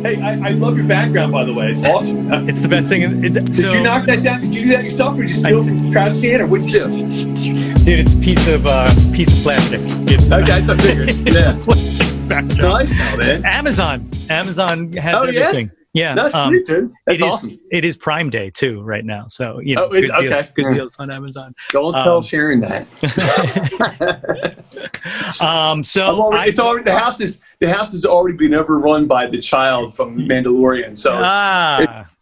Hey, I love your background, by the way. It's awesome. It's the best thing. Did you knock that down? Did you do that yourself, or did you steal it from the trash can, or what'd you do? Dude, it's a piece of plastic. It's okay, that's a figure. It's a plastic background. Nice now, man. Amazon has everything. Yeah, that's sweet, dude. That's awesome. It is Prime Day too right now, so good deals on Amazon. Don't tell Sharon that. The house has already been overrun by the child from Mandalorian, so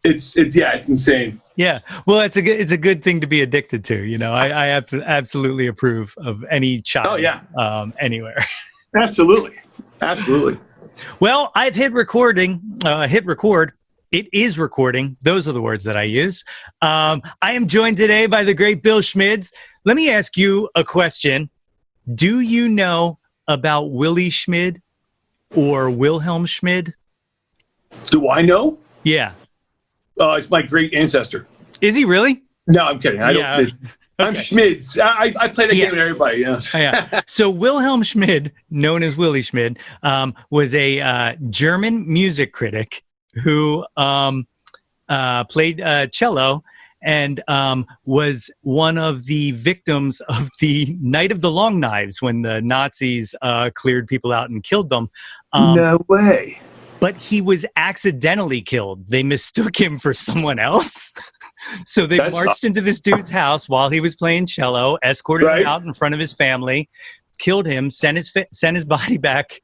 it's insane. Yeah, well, it's a good thing to be addicted to. You know, I absolutely approve of any child. Oh yeah, anywhere. Absolutely. Well, I've hit record. It is recording. Those are the words that I use. I am joined today by the great Bill Schmids. Let me ask you a question. Do you know about Willie Schmid or Wilhelm Schmid? Do I know? Yeah. It's my great ancestor. Is he really? No, I'm kidding. I'm Schmids. I play that game with everybody. Yeah. So Wilhelm Schmid, known as Willie Schmid, was a German music critic who played cello and was one of the victims of the Night of the Long Knives when the Nazis cleared people out and killed them. No way. But he was accidentally killed. They mistook him for someone else. So they marched into this dude's house while he was playing cello, escorted him out in front of his family, killed him, sent his body back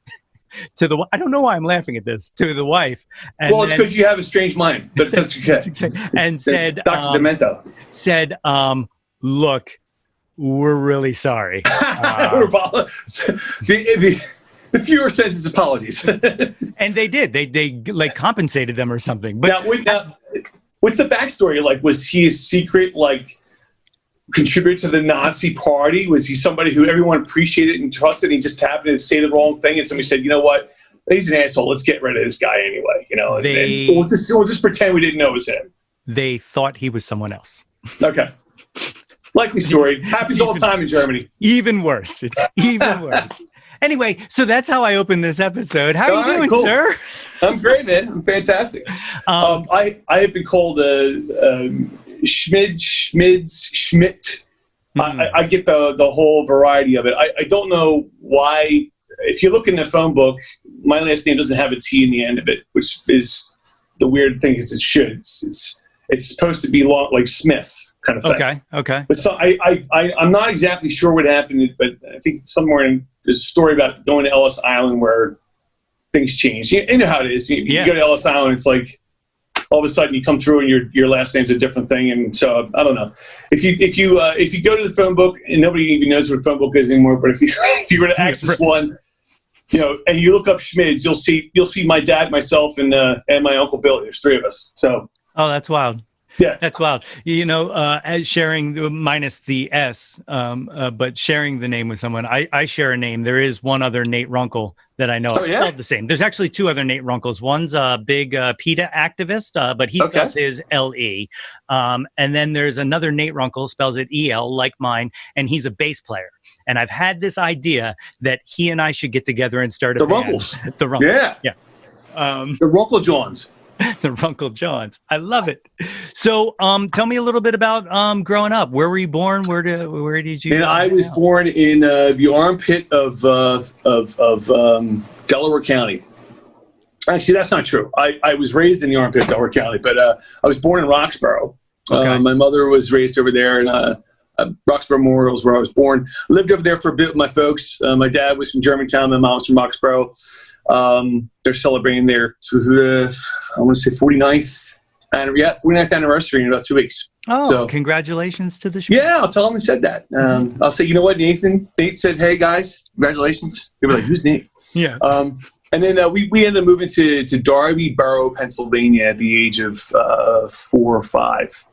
to the. I don't know why I'm laughing at this. To the wife. And it's because you have a strange mind. But that's okay. And said, Dr. Demento said, "Look, we're really sorry." The Fuhrer says his apologies. And they did. They like compensated them or something. But now, what's the backstory? Like, was he a secret, contributor to the Nazi party? Was he somebody who everyone appreciated and trusted and he just happened to say the wrong thing and somebody said, you know what? He's an asshole. Let's get rid of this guy anyway. You know, we'll just pretend we didn't know it was him. They thought he was someone else. Okay. Likely story. Happens all the time in Germany. Even worse. It's even worse. Anyway, so that's how I open this episode. How are you doing, sir? I'm great, man. I'm fantastic. I have been called Schmidt. I get the whole variety of it. I don't know why. If you look in the phone book, my last name doesn't have a T in the end of it, which is the weird thing is it should. It's supposed to be long, like Smith kind of thing. Okay. But so I'm not exactly sure what happened, but I think somewhere there's a story about going to Ellis Island where things change. You know how it is. You go to Ellis Island, it's like all of a sudden you come through and your last name's a different thing. And so I don't know. If you go to the phone book, and nobody even knows what a phone book is anymore, but if you were to access one, and you look up Schmids, you'll see my dad, myself, and my Uncle Billy. There's three of us. So. Oh, that's wild. Yeah, that's wild. As sharing minus the S, but sharing the name with someone, I share a name. There is one other Nate Runkle that I know spelled the same. There's actually two other Nate Runkles. One's a big PETA activist, but he spells his L-E. And then there's another Nate Runkle, spells it E-L, like mine, and he's a bass player. And I've had this idea that he and I should get together and start a band. Runkles. The Runkles. Yeah. The Runkle Johns. The Runkle Johns. I love it. So, tell me a little bit about growing up. Where were you born? Where did you? I was born in the armpit of Delaware County. Actually, that's not true. I was raised in the armpit of Delaware County, but I was born in Roxborough. Okay. My mother was raised over there, and Roxborough Memorial is where I was born. Lived over there for a bit with my folks. My dad was from Germantown. My mom was from Roxborough. They're celebrating their, I want to say 49th anniversary in about 2 weeks. Oh, so, congratulations to the show. Yeah, I'll tell him he said that. I'll say, you know what, Nate said, hey guys, congratulations. They were like, who's Nate? Yeah. And then we ended up moving to Darby Borough, Pennsylvania at the age of 4 or 5.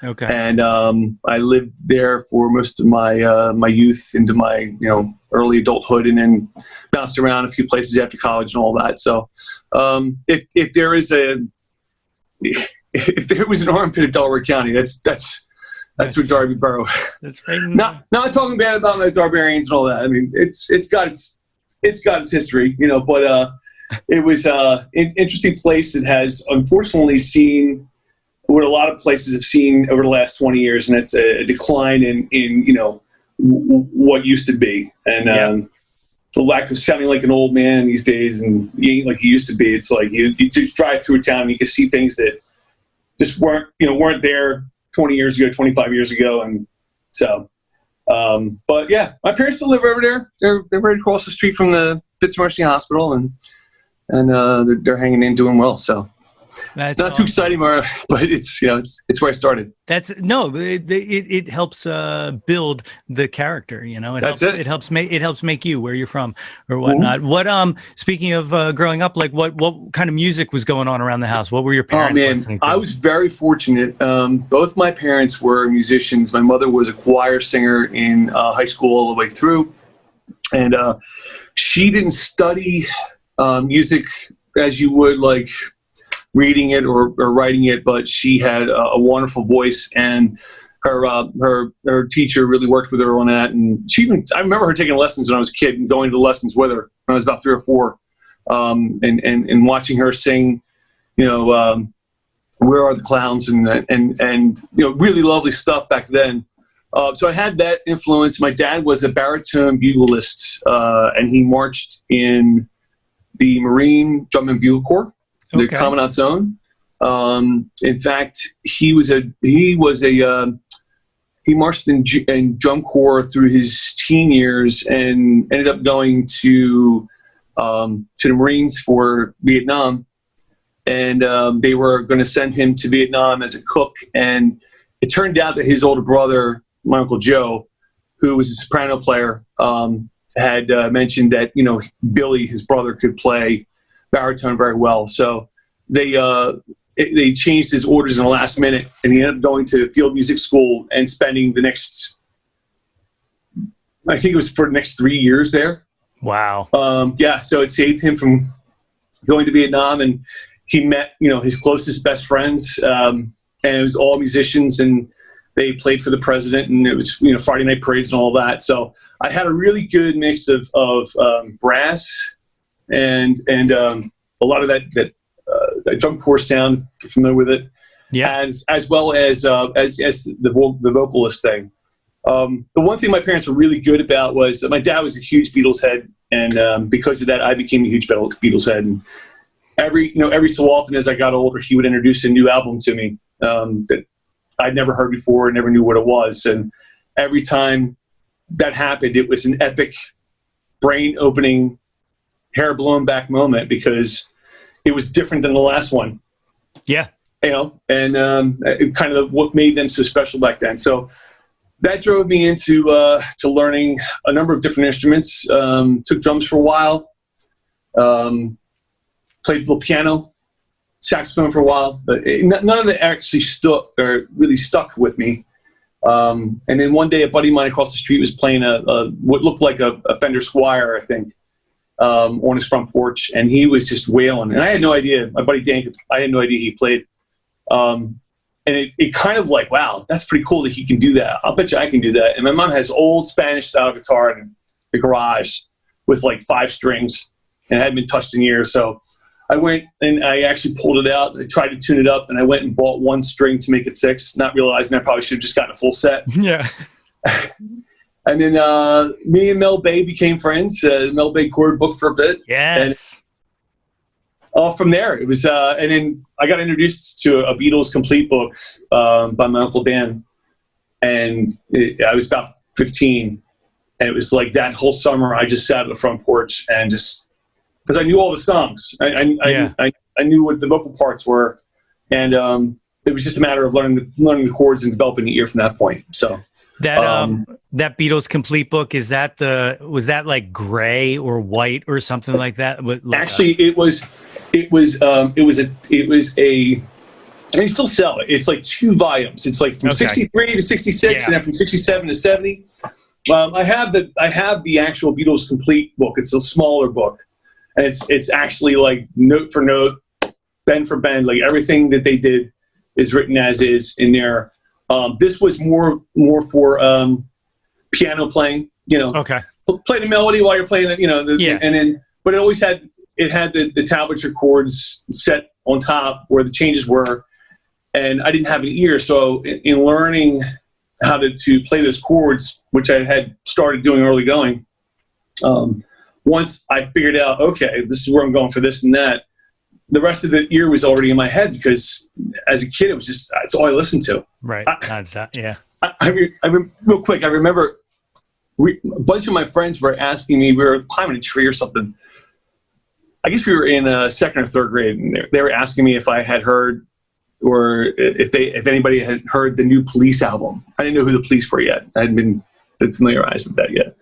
Okay. And I lived there for most of my youth into my early adulthood, and then bounced around a few places after college and all that. So if there was an armpit of Delaware County, that's what Darby Borough. That's right. Not talking bad about the Darbarians and all that. I mean, it's got its history, but it was an interesting place that has unfortunately seen what a lot of places have seen over the last 20 years, and it's a decline in what used to be. And the lack of sounding like an old man these days and eating like you used to be. It's like you just drive through a town and you can see things that just weren't there 20 years ago, 25 years ago. And so, but yeah, my parents still live over there. They're right across the street from the Fitzmercy Hospital, and they're hanging in, doing well. So it's not too exciting, but it's it's where I started. It helps build the character. It helps make you where you're from or whatnot. Mm-hmm. What speaking of growing up, like what kind of music was going on around the house? What were your parents listening to? I was very fortunate. Both my parents were musicians. My mother was a choir singer in high school all the way through, and she didn't study music as you would like reading it or writing it, but she had a wonderful voice, and her teacher really worked with her on that. And I remember her taking lessons when I was a kid and going to the lessons with her when I was about 3 or 4, and watching her sing, Where Are the Clowns, and really lovely stuff back then. So I had that influence. My dad was a baritone buglist, and he marched in the Marine Drum and Bugle Corps. The Commandant Zone. In fact, he marched in drum corps through his teen years and ended up going to the Marines for Vietnam. And they were going to send him to Vietnam as a cook. And it turned out that his older brother, my Uncle Joe, who was a soprano player, had mentioned that Billy, his brother, could play baritone very well. So they changed his orders in the last minute, and he ended up going to field music school and spending the next, I think it was for the next 3 years there. Wow. So it saved him from going to Vietnam, and he met, his closest best friends, and it was all musicians, and they played for the president, and it was, Friday night parades and all that. So I had a really good mix of brass and a lot of that drum corps sound, if you're familiar with it, as well as the vocalist thing. The one thing my parents were really good about was that my dad was a huge Beatles head, and because of that, I became a huge Beatles head. And every so often as I got older, he would introduce a new album to me that I'd never heard before, never knew what it was, and every time that happened, it was an epic, brain-opening, hair-blown-back moment because it was different than the last one. Yeah. And kind of what made them so special back then. So that drove me into to learning a number of different instruments. Took drums for a while. Played a little piano, saxophone for a while. But none of it actually really stuck with me. And then one day, a buddy of mine across the street was playing what looked like a Fender Squier, I think, on his front porch, and he was just wailing. And I had no idea. My buddy Dan, I had no idea he played. And it kind of like, wow, that's pretty cool that he can do that. I'll bet you I can do that. And my mom has old Spanish-style guitar in the garage with like 5 strings, and it hadn't been touched in years. So I went and I actually pulled it out. I tried to tune it up, and I went and bought 1 string to make it 6, not realizing I probably should have just gotten a full set. Yeah. And then me and Mel Bay became friends. Mel Bay chord book for a bit. Yes. And from there, it was, and then I got introduced to a Beatles complete book by my Uncle Dan. And I was about 15. And it was like that whole summer, I just sat on the front porch and just, because I knew all the songs. I knew what the vocal parts were. And it was just a matter of learning the chords and developing the ear from that point. So. That Beatles complete book, was that like gray or white or something like that? Actually, it was a, and they still sell it. It's like 2 volumes. It's like from 63 to 66, and then from 67 to 70. I have the actual Beatles complete book. It's a smaller book, and it's actually like note for note, bend for bend, like everything that they did is written as is in there. This was more for piano playing, play the melody while you're playing it, and then, but it always had it had the tablature chords set on top where the changes were, and I didn't have an ear. So in learning how to play those chords, which I had started doing early going, once I figured out, okay, this is where I'm going for this and that, the rest of the ear was already in my head, because as a kid, it's all I listened to. Right. Yeah. Real quick, I remember a bunch of my friends were asking me, we were climbing a tree or something. I guess we were in second or third grade, and they were asking me if I had heard, or if anybody had heard the new Police album. I didn't know who the Police were yet. I hadn't been familiarized with that yet.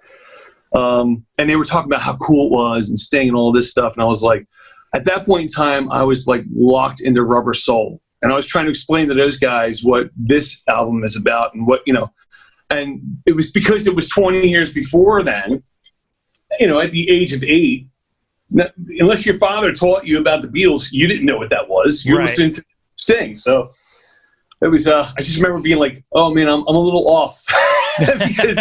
And they were talking about how cool it was and Sting and all this stuff. And I was like, at that point in time, I was like locked into Rubber Soul. And I was trying to explain to those guys what this album is about and what, and it was because it was 20 years before then, at the age of 8, unless your father taught you about the Beatles, you didn't know what that was. You listened to Sting. So it was, I just remember being like, oh man, I'm a little off because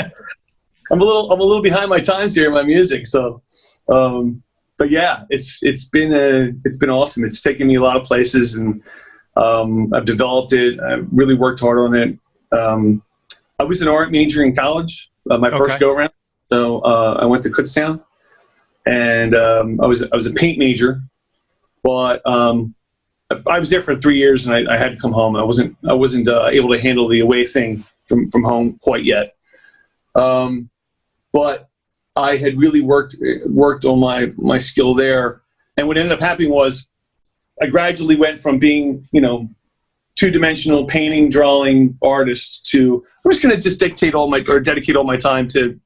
I'm a little behind my times here in my music. So, but yeah, it's been awesome. It's taken me a lot of places, and I've developed it. I really worked hard on it. I was an art major in college, my first go around. So I went to Kutztown, and I was a paint major, but I was there for 3 years, and I had to come home. I wasn't able to handle the away thing from home quite yet. But I had really worked on my skill there. And what ended up happening was I gradually went from being, two-dimensional painting, drawing artist to, I'm just going to just dedicate all my time to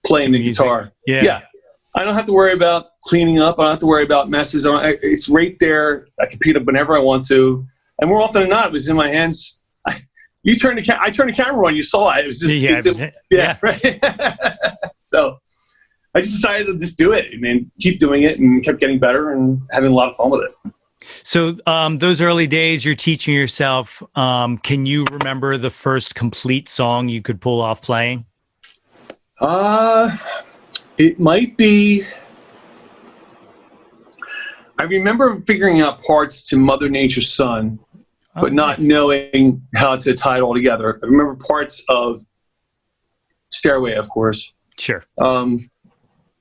playing the guitar. Yeah. I don't have to worry about cleaning up. I don't have to worry about messes. It's right there. I can pick it up whenever I want to. And more often than not, it was in my hands. I turned the camera on. You saw it. It was just right. So I just decided to just do it and keep doing it, and kept getting better and having a lot of fun with it. So those early days, you're teaching yourself. Can you remember the first complete song you could pull off playing? It might be. I remember figuring out parts to Mother Nature's Son, but not knowing how to tie it all together. I remember parts of Stairway, of course. Sure.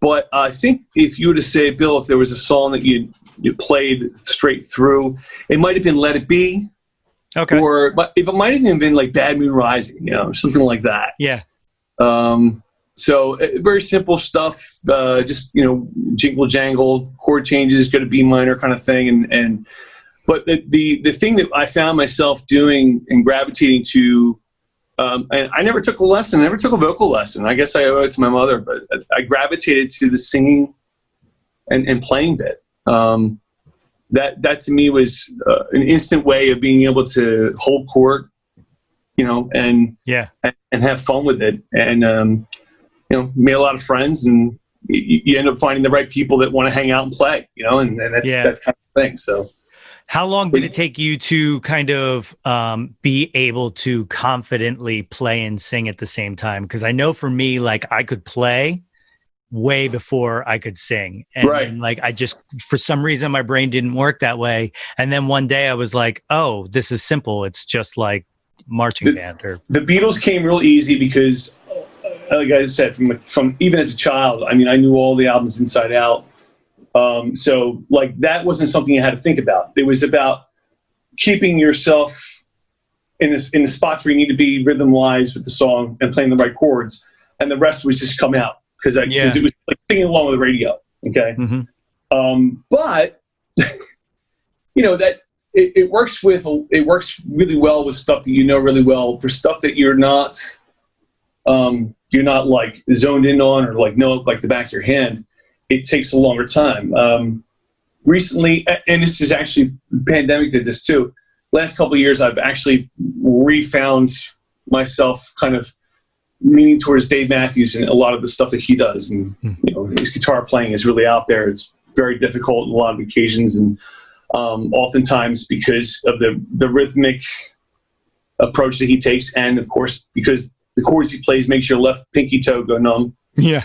But I think if you were to say, Bill, if there was a song that you played straight through, it might have been Let It Be. Okay. Or if it might have even been like Bad Moon Rising, something like that. Yeah. So very simple stuff, just, jingle jangle, chord changes, go to B minor kind of thing. But the thing that I found myself doing and gravitating to, and I never took a lesson, I never took a vocal lesson. I guess I owe it to my mother, but I gravitated to the singing and playing bit. That to me was an instant way of being able to hold court, and have fun with it. And, made a lot of friends, and you end up finding the right people that want to hang out and play, and that's kind of the thing. So. How long did it take you to kind of be able to confidently play and sing at the same time? Because I know for me, like, I could play way before I could sing. And like, I just, for some reason, my brain didn't work that way. And then one day I was like, oh, this is simple. It's just like marching band. The Beatles came real easy because, like I said, from even as a child, I knew all the albums inside out. So like that wasn't something you had to think about. It was about keeping yourself in the spots where you need to be rhythm-wise with the song and playing the right chords, and the rest was just come out because it was like singing along with the radio. Okay. Mm-hmm. But that it works really well with stuff that really well. For stuff that you're not like zoned in on or like know like the back of your hand, it takes a longer time. Recently, and this is actually, the pandemic did this too. Last couple of years, I've actually refound myself kind of leaning towards Dave Matthews and a lot of the stuff that he does. And, his guitar playing is really out there. It's very difficult on a lot of occasions. And oftentimes because of the rhythmic approach that he takes. And of course, because the chords he plays makes your left pinky toe go numb. Yeah.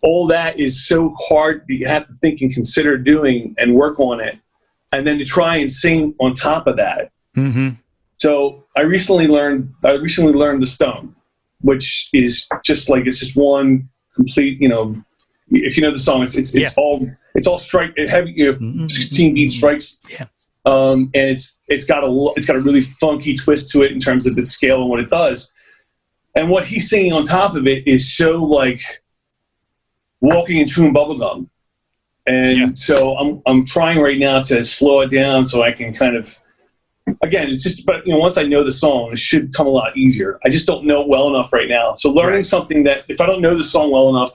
all that is so hard that you have to think and consider doing and work on it, and then to try and sing on top of that. Mm-hmm. So I recently learned the stone, which is just like, it's just one complete, if you know the song, it's all strike heavy, 16 beat strikes. Yeah. And it's got a really funky twist to it in terms of its scale and what it does. And what he's singing on top of it is so like walking and chewing bubblegum. And so I'm trying right now to slow it down so I can kind of, again, it's just, but once I know the song, it should come a lot easier. I just don't know it well enough right now. So learning something that, if I don't know the song well enough,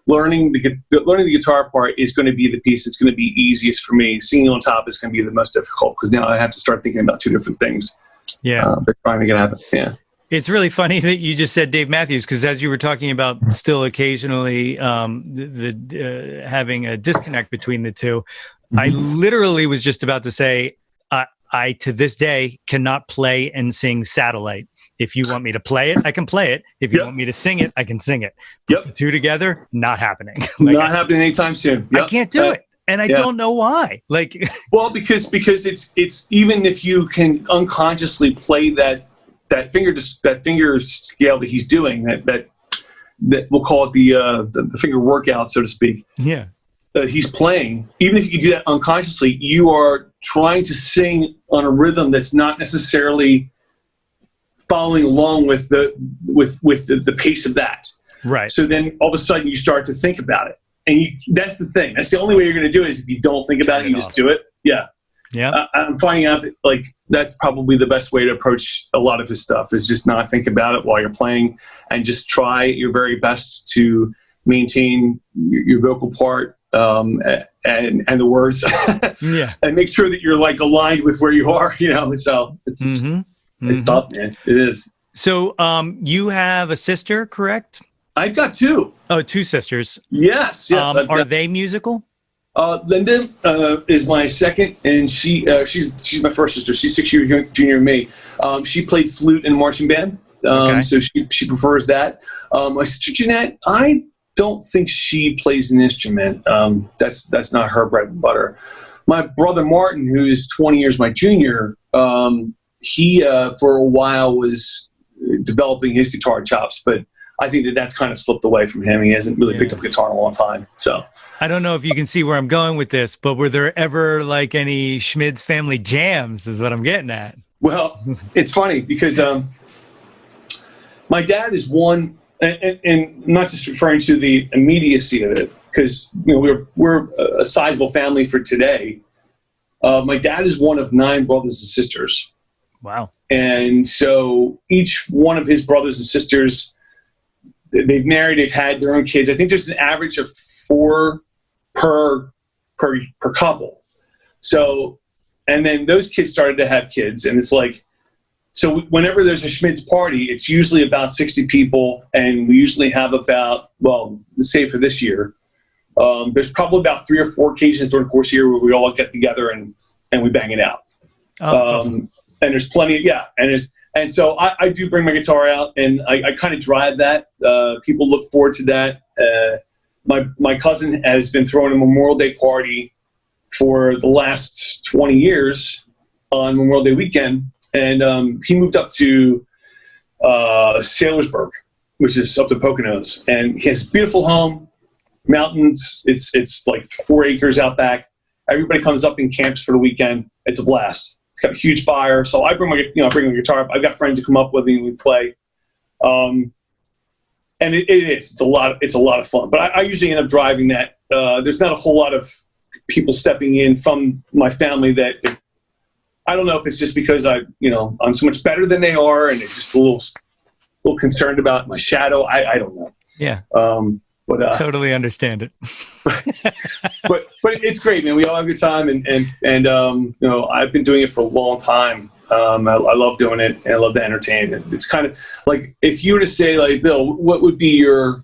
learning the guitar part is going to be the piece that's going to be easiest for me. Singing on top is going to be the most difficult, because now I have to start thinking about two different things. Yeah. They're trying to get happen. Yeah. It's really funny that you just said Dave Matthews, because as you were talking about still occasionally having a disconnect between the two, I literally was just about to say, I to this day cannot play and sing Satellite. If you want me to play it, I can play it. If you want me to sing it, I can sing it. Put the two together, not happening. Not happening anytime soon. I can't do it. And I don't know why. Well, because it's even if you can unconsciously play that finger scale that he's doing, that we'll call it the finger workout, so to speak. Yeah. He's playing, even if you can do that unconsciously, you are trying to sing on a rhythm that's not necessarily following along with the pace of that. Right. So then all of a sudden you start to think about it. And that's the thing. That's the only way you're going to do it, is if you don't think about it, you just do it. Yeah. Yeah. I'm finding out that that's probably the best way to approach a lot of his stuff, is just not think about it while you're playing, and just try your very best to maintain your vocal part and the words. Yeah. And make sure that you're aligned with where you are, so it's tough, man. It is. So you have a sister, correct? I've got two. Oh, two sisters. Yes. Are they musical? Linda is my second, and she's my first sister. She's 6 years junior than me. She played flute in marching band, so she prefers that. My sister Jeanette, I don't think she plays an instrument. That's not her bread and butter. My brother Martin, who is 20 years my junior, he for a while was developing his guitar chops, but I think that's kind of slipped away from him. He hasn't really picked up guitar in a long time. So I don't know if you can see where I'm going with this, but were there ever any Schmids family jams, is what I'm getting at? Well, it's funny because my dad is one, and not just referring to the immediacy of it, because we're a sizable family for today. My dad is one of 9 brothers and sisters. Wow. And so each one of his brothers and sisters, they've married, they've had their own kids. I think there's an average of 4 per couple. So, and then those kids started to have kids, and it's so whenever there's a Schmids party, it's usually about 60 people, and we usually have about, let's say for this year, there's probably about 3 or 4 occasions during the course of the year where we all get together and we bang it out. Oh, that's awesome. And there's plenty of, and so I do bring my guitar out, and I kind of drive that. People look forward to that. My cousin has been throwing a Memorial Day party for the last 20 years on Memorial Day weekend, and he moved up to Sailorsburg, which is up the Poconos, and he has a beautiful home, mountains. It's 4 acres out back. Everybody comes up and camps for the weekend. It's a blast. It's got a huge fire, so I bring my guitar up. I've got friends that come up with me and we play, and it's a lot of fun. But I usually end up driving that. There's not a whole lot of people stepping in from my family that I don't know if it's just because I'm so much better than they are, and they're just a little concerned about my shadow. I don't know. Yeah. But totally understand it. but it's great, man. We all have a good time, and I've been doing it for a long time. I love doing it, and I love to entertain. It's kind of like, if you were to say, Bill, what would be your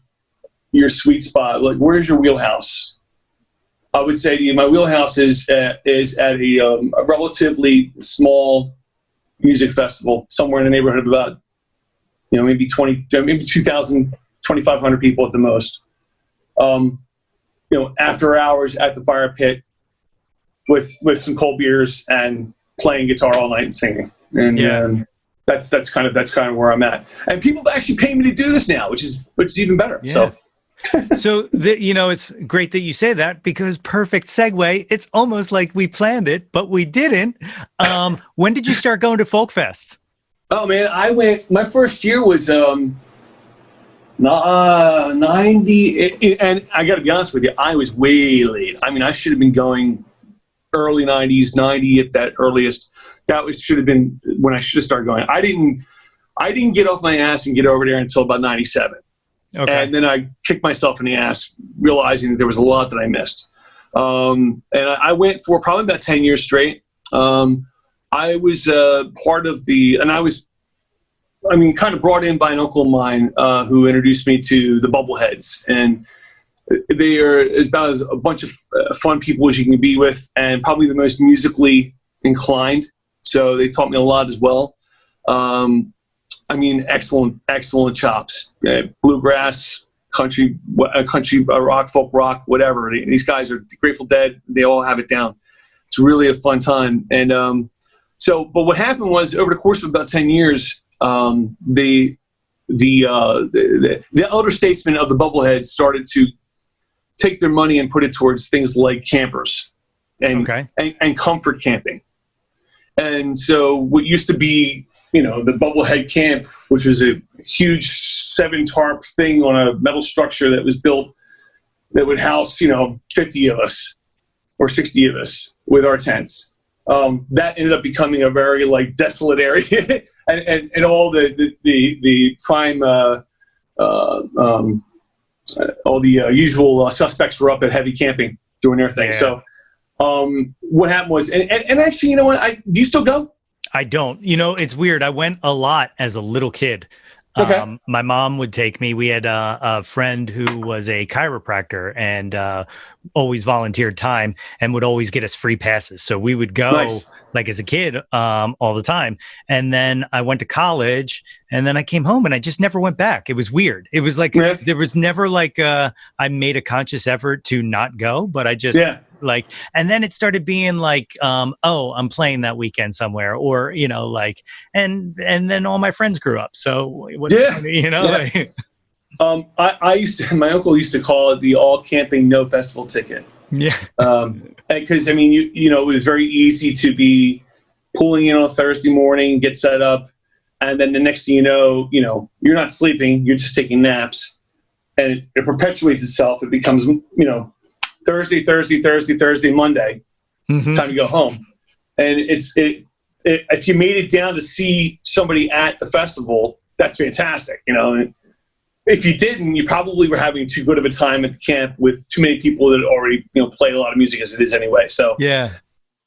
sweet spot? Where's your wheelhouse? I would say to you, my wheelhouse is at a relatively small music festival, somewhere in the neighborhood of about, maybe 2,000, 2,500 people at the most. after hours at the fire pit with some cold beers and playing guitar all night and singing. And that's kind of where I'm at. And people actually pay me to do this now, which is even better. Yeah. So it's great that you say that, because perfect segue. It's almost like we planned it, but we didn't. When did you start going to folk fests? Oh man, I went. My first year was 90, and I got to be honest with you, I was way late. I mean, I should have been going early 90s, 90 at that earliest. Should have been when I should have started going. I didn't get off my ass and get over there until about 97. Okay. And then I kicked myself in the ass, realizing that there was a lot that I missed. And I went for probably about 10 years straight. I was part of and I was kind of brought in by an uncle of mine who introduced me to the Bubbleheads. And they are about a bunch of fun people as you can be with, and probably the most musically inclined. So they taught me a lot as well. Excellent chops. Bluegrass, country rock, folk rock, whatever. These guys are Grateful Dead. They all have it down. It's really a fun time. And but what happened was, over the course of about 10 years, the elder statesmen of the Bubbleheads started to take their money and put it towards things like campers and comfort camping. And so what used to be, the Bubblehead camp, which was a huge 7-tarp thing on a metal structure that was built that would house, 50 of us or 60 of us with our tents. That ended up becoming a very desolate area, and all the prime, all the usual suspects were up at heavy camping doing their thing. Yeah. So what happened was, and actually, you know what? Do you still go? I don't. It's weird. I went a lot as a little kid. Okay. My mom would take me. We had a friend who was a chiropractor and always volunteered time and would always get us free passes. So we would go as a kid all the time. And then I went to college, and then I came home and I just never went back. It was weird. It was there was never I made a conscious effort to not go, but I just and then it started being I'm playing that weekend somewhere, or and then all my friends grew up. So my uncle used to call it the all camping, no festival ticket. Yeah. Because it was very easy to be pulling in on a Thursday morning, get set up, and then the next thing you know, you're not sleeping, you're just taking naps, and it perpetuates itself. It becomes Thursday, Monday, time to go home. And if you made it down to see somebody at the festival, that's fantastic, If you didn't, you probably were having too good of a time at the camp with too many people that already, play a lot of music as it is anyway. So yeah.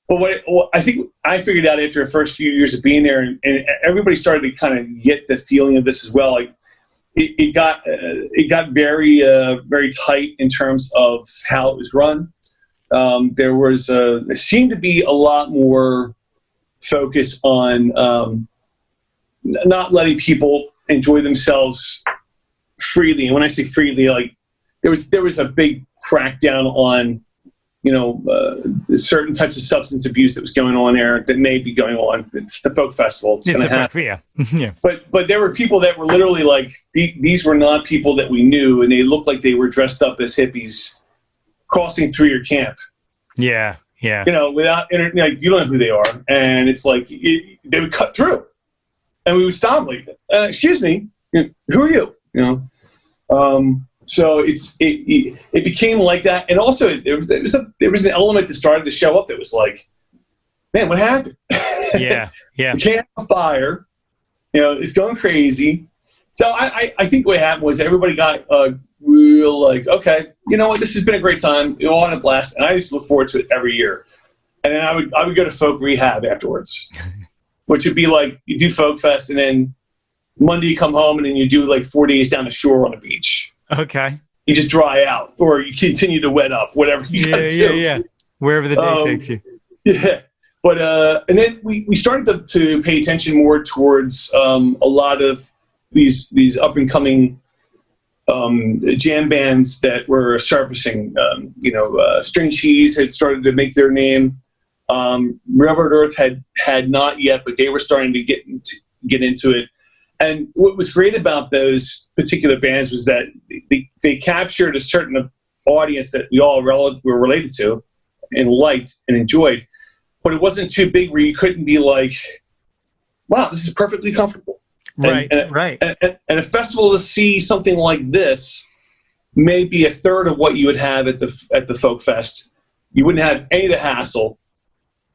But I think I figured out after the first few years of being there, and everybody started to kind of get the feeling of this as well. It got very very tight in terms of how it was run. There seemed to be a lot more focus on not letting people enjoy themselves freely. And when I say freely, there was a big crackdown on certain types of substance abuse that was going on there, that may be going on. It's the folk festival. It's going to happen. Yeah. But there were people that were literally these were not people that we knew, and they looked like they were dressed up as hippies crossing through your camp. Yeah. Yeah. Without you don't know who they are, and it's they would cut through, and we would stop. Excuse me, who are you? So it became like that, and also there was an element that started to show up that was man, what happened? Yeah. We can't have a fire. It's going crazy. So I think what happened was everybody got real okay, you know what, this has been a great time. We all had a blast, and I used to look forward to it every year. And then I would go to folk rehab afterwards, which would be you do folk fest, and then Monday you come home, and then you do 4 days down the shore on the beach. Okay. You just dry out, or you continue to wet up, whatever you got to do. Yeah. Wherever the day takes you. Yeah. But and then we started to pay attention more towards a lot of these up and coming jam bands that were surfacing. String Cheese had started to make their name. Railroad Earth had not yet, but they were starting to get into it. And what was great about those particular bands was that they captured a certain audience that we all were related to and liked and enjoyed. But it wasn't too big where you couldn't be like, wow, this is perfectly comfortable. Right. And a festival to see something like this may be a third of what you would have at the Folk Fest. You wouldn't have any of the hassle.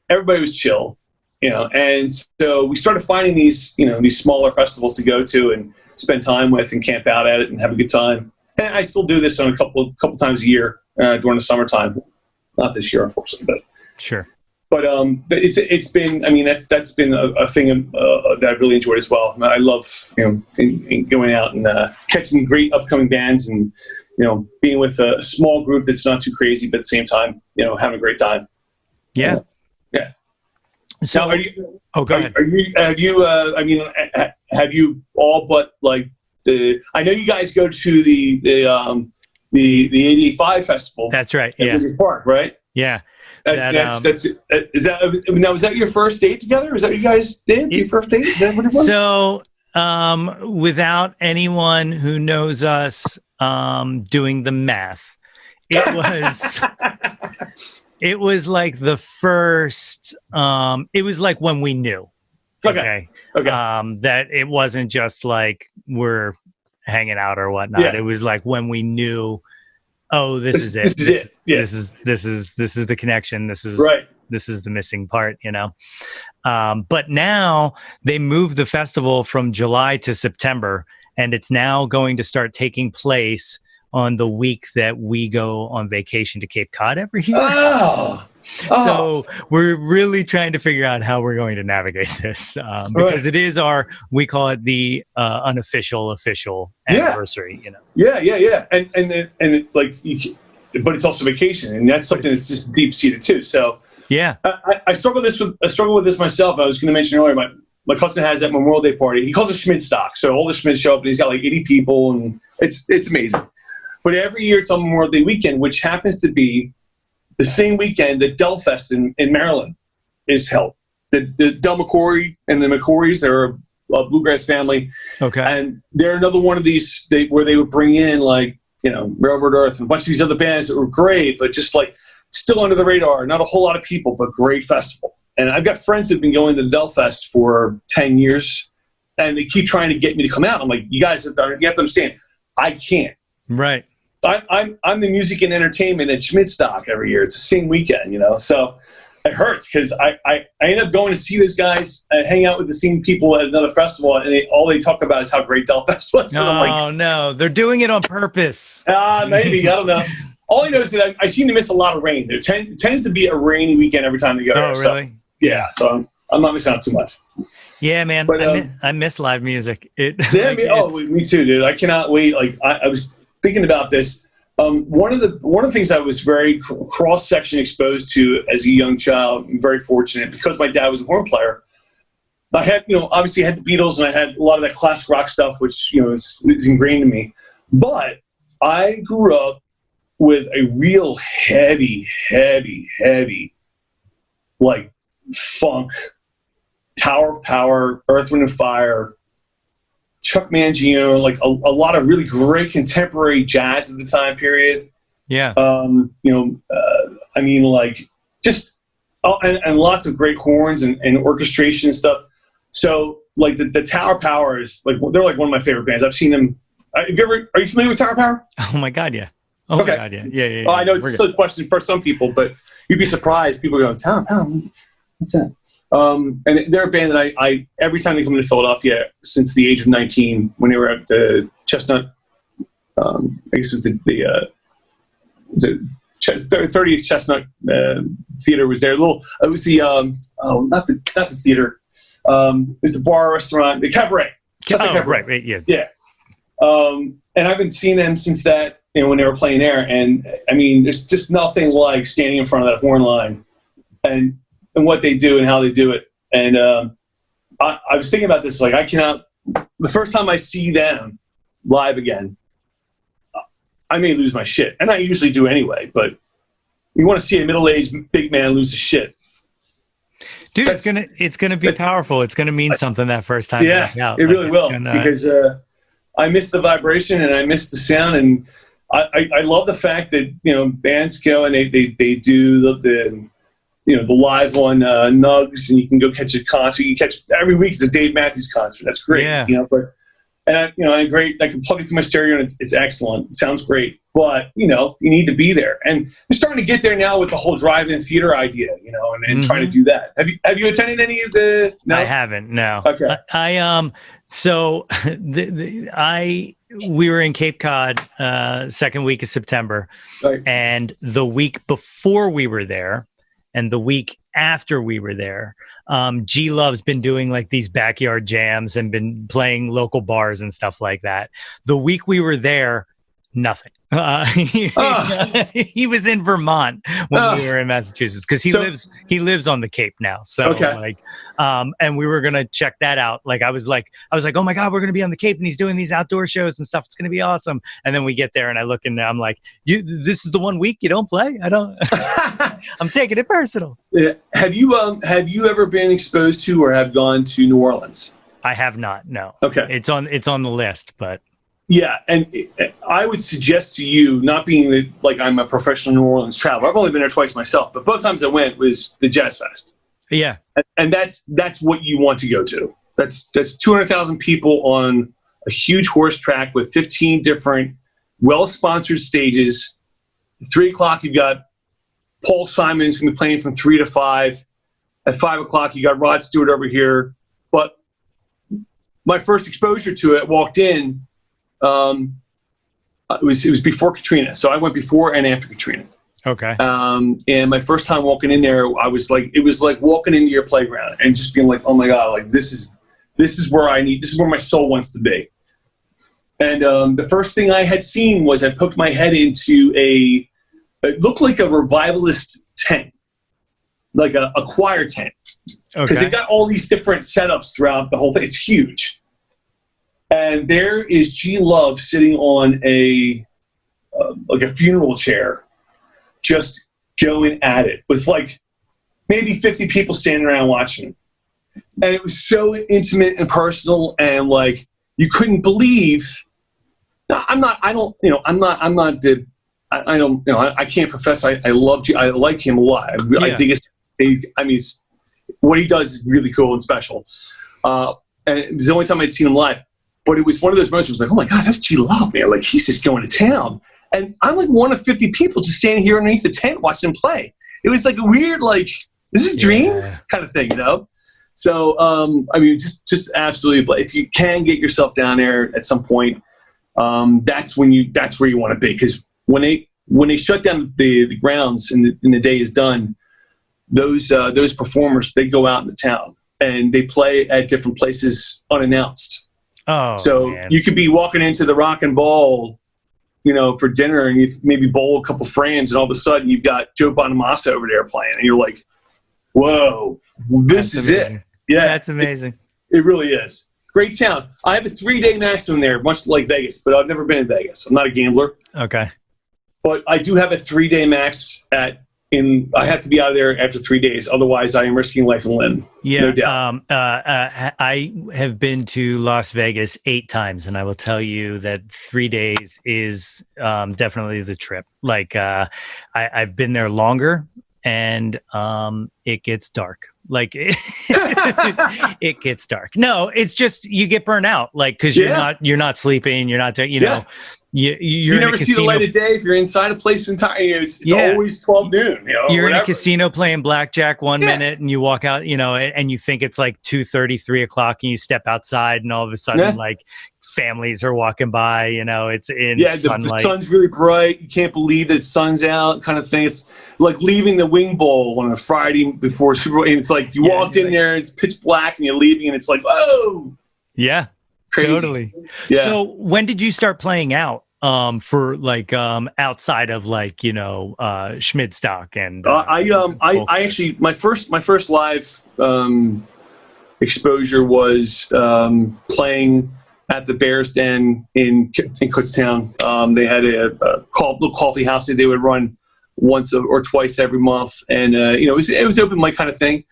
Everybody was chill, and so we started finding these smaller festivals to go to and spend time with and camp out at it and have a good time. And I still do this on a couple times a year during the summertime. Not this year, unfortunately, but sure. But it's been, I mean, that's been a thing that I really enjoyed as well. I love going out and catching great upcoming bands and being with a small group that's not too crazy, but at the same time having a great time. Yeah. Yeah. So now, go ahead. Have you all but like I know you guys go to the 85 festival. That's right. Yeah. Park, right? Yeah. Was that your first date together? Is that what you guys did? Your first date? Is that what it was? So, without anyone who knows us doing the math, it was like the first. It was like when we knew. Okay. That it wasn't just like we're hanging out or whatnot. Yeah. It was like when we knew. Oh, this is it. This is the connection. This is right. This is the missing part, But now they moved the festival from July to September, and it's now going to start taking place on the week that we go on vacation to Cape Cod every year. So we're really trying to figure out how we're going to navigate this because it is we call it the unofficial official anniversary. Yeah. And like, but it's also vacation, and that's something that's just deep seated too. So yeah, I struggle with this myself. I was going to mention earlier, my cousin has that Memorial Day party. He calls it Schmids stock. So all the Schmids show up, and he's got like 80 people, and it's amazing. But every year it's on Memorial Day weekend, which happens to be the same weekend that Del Fest in Maryland is held. The Del McCory and the McCorys, they're a bluegrass family. Okay. And they're another one of these where they would bring in like, Railroad Earth and a bunch of these other bands that were great, but just like still under the radar. Not a whole lot of people, but great festival. And I've got friends who've been going to the Del Fest for 10 years, and they keep trying to get me to come out. I'm like, you guys have to understand, I can't. Right. I'm the music and entertainment at Schmidstock every year. It's the same weekend, so it hurts because I end up going to see those guys hang out with the same people at another festival, and all they talk about is how great Del Fest was. So no, they're doing it on purpose. Maybe, I don't know. All I know is that I seem to miss a lot of rain. There tends to be a rainy weekend every time they go. Oh, really? So, yeah, so I'm not missing out too much. Yeah, man, but, I miss live music. Me too, dude. I cannot wait. Like I was thinking about this. One of the things I was very cross-section exposed to as a young child, I'm very fortunate because my dad was a horn player. I had, obviously I had the Beatles and I had a lot of that classic rock stuff, which, is ingrained in me. But I grew up with a real heavy, like funk, Tower of Power, Earth, Wind & Fire, Chuck Mangino, like a lot of really great contemporary jazz at the time period. Yeah. And lots of great horns and orchestration and stuff. So like the Tower Power is like, they're like one of my favorite bands. I've seen them. Are you familiar with Tower Power? Oh my God. Yeah. Oh okay. My God. Yeah. Yeah. Well, I know it's a question for some people, but you'd be surprised. People go, Tower Power, what's that? And they're a band that I every time they come into Philadelphia since the age of 19, when they were at the Chestnut, I guess it was the 30th Chestnut Theater was there. It was the not the theater. It was the bar restaurant, the Cabaret. Cabaret. Right, yeah. Yeah. And I've been seeing them since that, when they were playing there. And I mean, there's just nothing like standing in front of that horn line and what they do and how they do it. And I was thinking about this, like the first time I see them live again, I may lose my shit, and I usually do anyway. But you want to see a middle-aged big man lose his shit, dude. It's gonna be powerful. It's gonna mean something that first time. Yeah, out. It really will, because I miss the vibration and I miss the sound, and I love the fact that bands go and they do the live on Nugs, and you can go catch a concert. You catch every week is a Dave Matthews concert. That's great. Yeah. I'm great. I can plug it through my stereo, and it's excellent. It sounds great, but you need to be there, and they're starting to get there now with the whole drive-in theater idea, and trying to do that. Have you attended any of the? No? I haven't. No. Okay. So we were in Cape Cod second week of September, right. And the week before we were there, and the week after we were there, G Love's been doing like these backyard jams and been playing local bars and stuff like that. The week we were there, nothing. He was in Vermont when we were in Massachusetts, because he lives on the Cape now. So and we were gonna check that out. I was like, oh my God, we're gonna be on the Cape, and he's doing these outdoor shows and stuff. It's gonna be awesome. And then we get there, and I look, and I'm like, this is the one week you don't play? I don't. I'm taking it personal. Yeah. Have you ever been exposed to or have gone to New Orleans? I have not. No. Okay. It's on the list, but. Yeah, and I would suggest to you, not being that I'm a professional New Orleans traveler, I've only been there twice myself, but both times I went was the Jazz Fest. Yeah, and that's what you want to go to. That's 200,000 people on a huge horse track with 15 different well-sponsored stages. At 3:00, you've got Paul Simon's going to be playing from 3 to 5. At 5 o'clock, you got Rod Stewart over here. But my first exposure to it, walked in. It was before Katrina, so I went before and after Katrina. Okay. And my first time walking in there, I was like, it was like walking into your playground and just being like, oh my God, like this is where my soul wants to be. And the first thing I had seen was I poked my head into it looked like a revivalist tent, like a choir tent, because they've got all these different setups throughout the whole thing. It's huge. And there is G Love sitting on a funeral chair, just going at it with maybe 50 people standing around watching him. And it was so intimate and personal, and you couldn't believe. I can't profess I loved you. I like him a lot. I think what he does is really cool and special. And it was the only time I'd seen him live. But it was one of those moments where I was like, oh my God, that's G Love, man. He's just going to town. And I'm one of 50 people just standing here underneath the tent watching him play. It was a weird, is this a dream kind of thing, So, just absolutely, if you can get yourself down there at some point, that's where you want to be. Because when they shut down the grounds and the day is done, those performers, they go out into town and they play at different places unannounced. Oh, so man. You could be walking into the Rock and Ball, for dinner, and you maybe bowl a couple frames, and all of a sudden you've got Joe Bonamassa over there playing, and you're like, "Whoa, this is it!" Yeah, that's amazing. It really is. Great town. I have a 3-day maximum there, much like Vegas, but I've never been in Vegas. I'm not a gambler. Okay, but I do have a 3-day max I have to be out of there after 3 days. Otherwise, I am risking life and limb. Yeah, no doubt. I have been to Las Vegas 8 times, and I will tell you that 3 days is definitely the trip. I've been there longer, and it gets dark. It gets dark. No, it's just you get burnt out, because you're not sleeping, you're not you never see the light of day if you're inside a place entirely. It's always 12 noon. You're in a casino playing blackjack one minute, and you walk out, and you think it's 2:30, 3 o'clock, and you step outside, and all of a sudden, families are walking by. It's in sunlight. The sun's really bright. You can't believe that sun's out, kind of thing. It's like leaving the Wing Bowl on a Friday before Super Bowl. And it's you walked in there, it's pitch black, and you're leaving, and it's oh, yeah, crazy. Totally. Yeah. So when did you start playing out? For outside of Schmidstock and I actually my first live exposure was playing at the Bears Den in Kutztown. They had a little coffee house that they would run once or twice every month, and it was open mic kind of thing.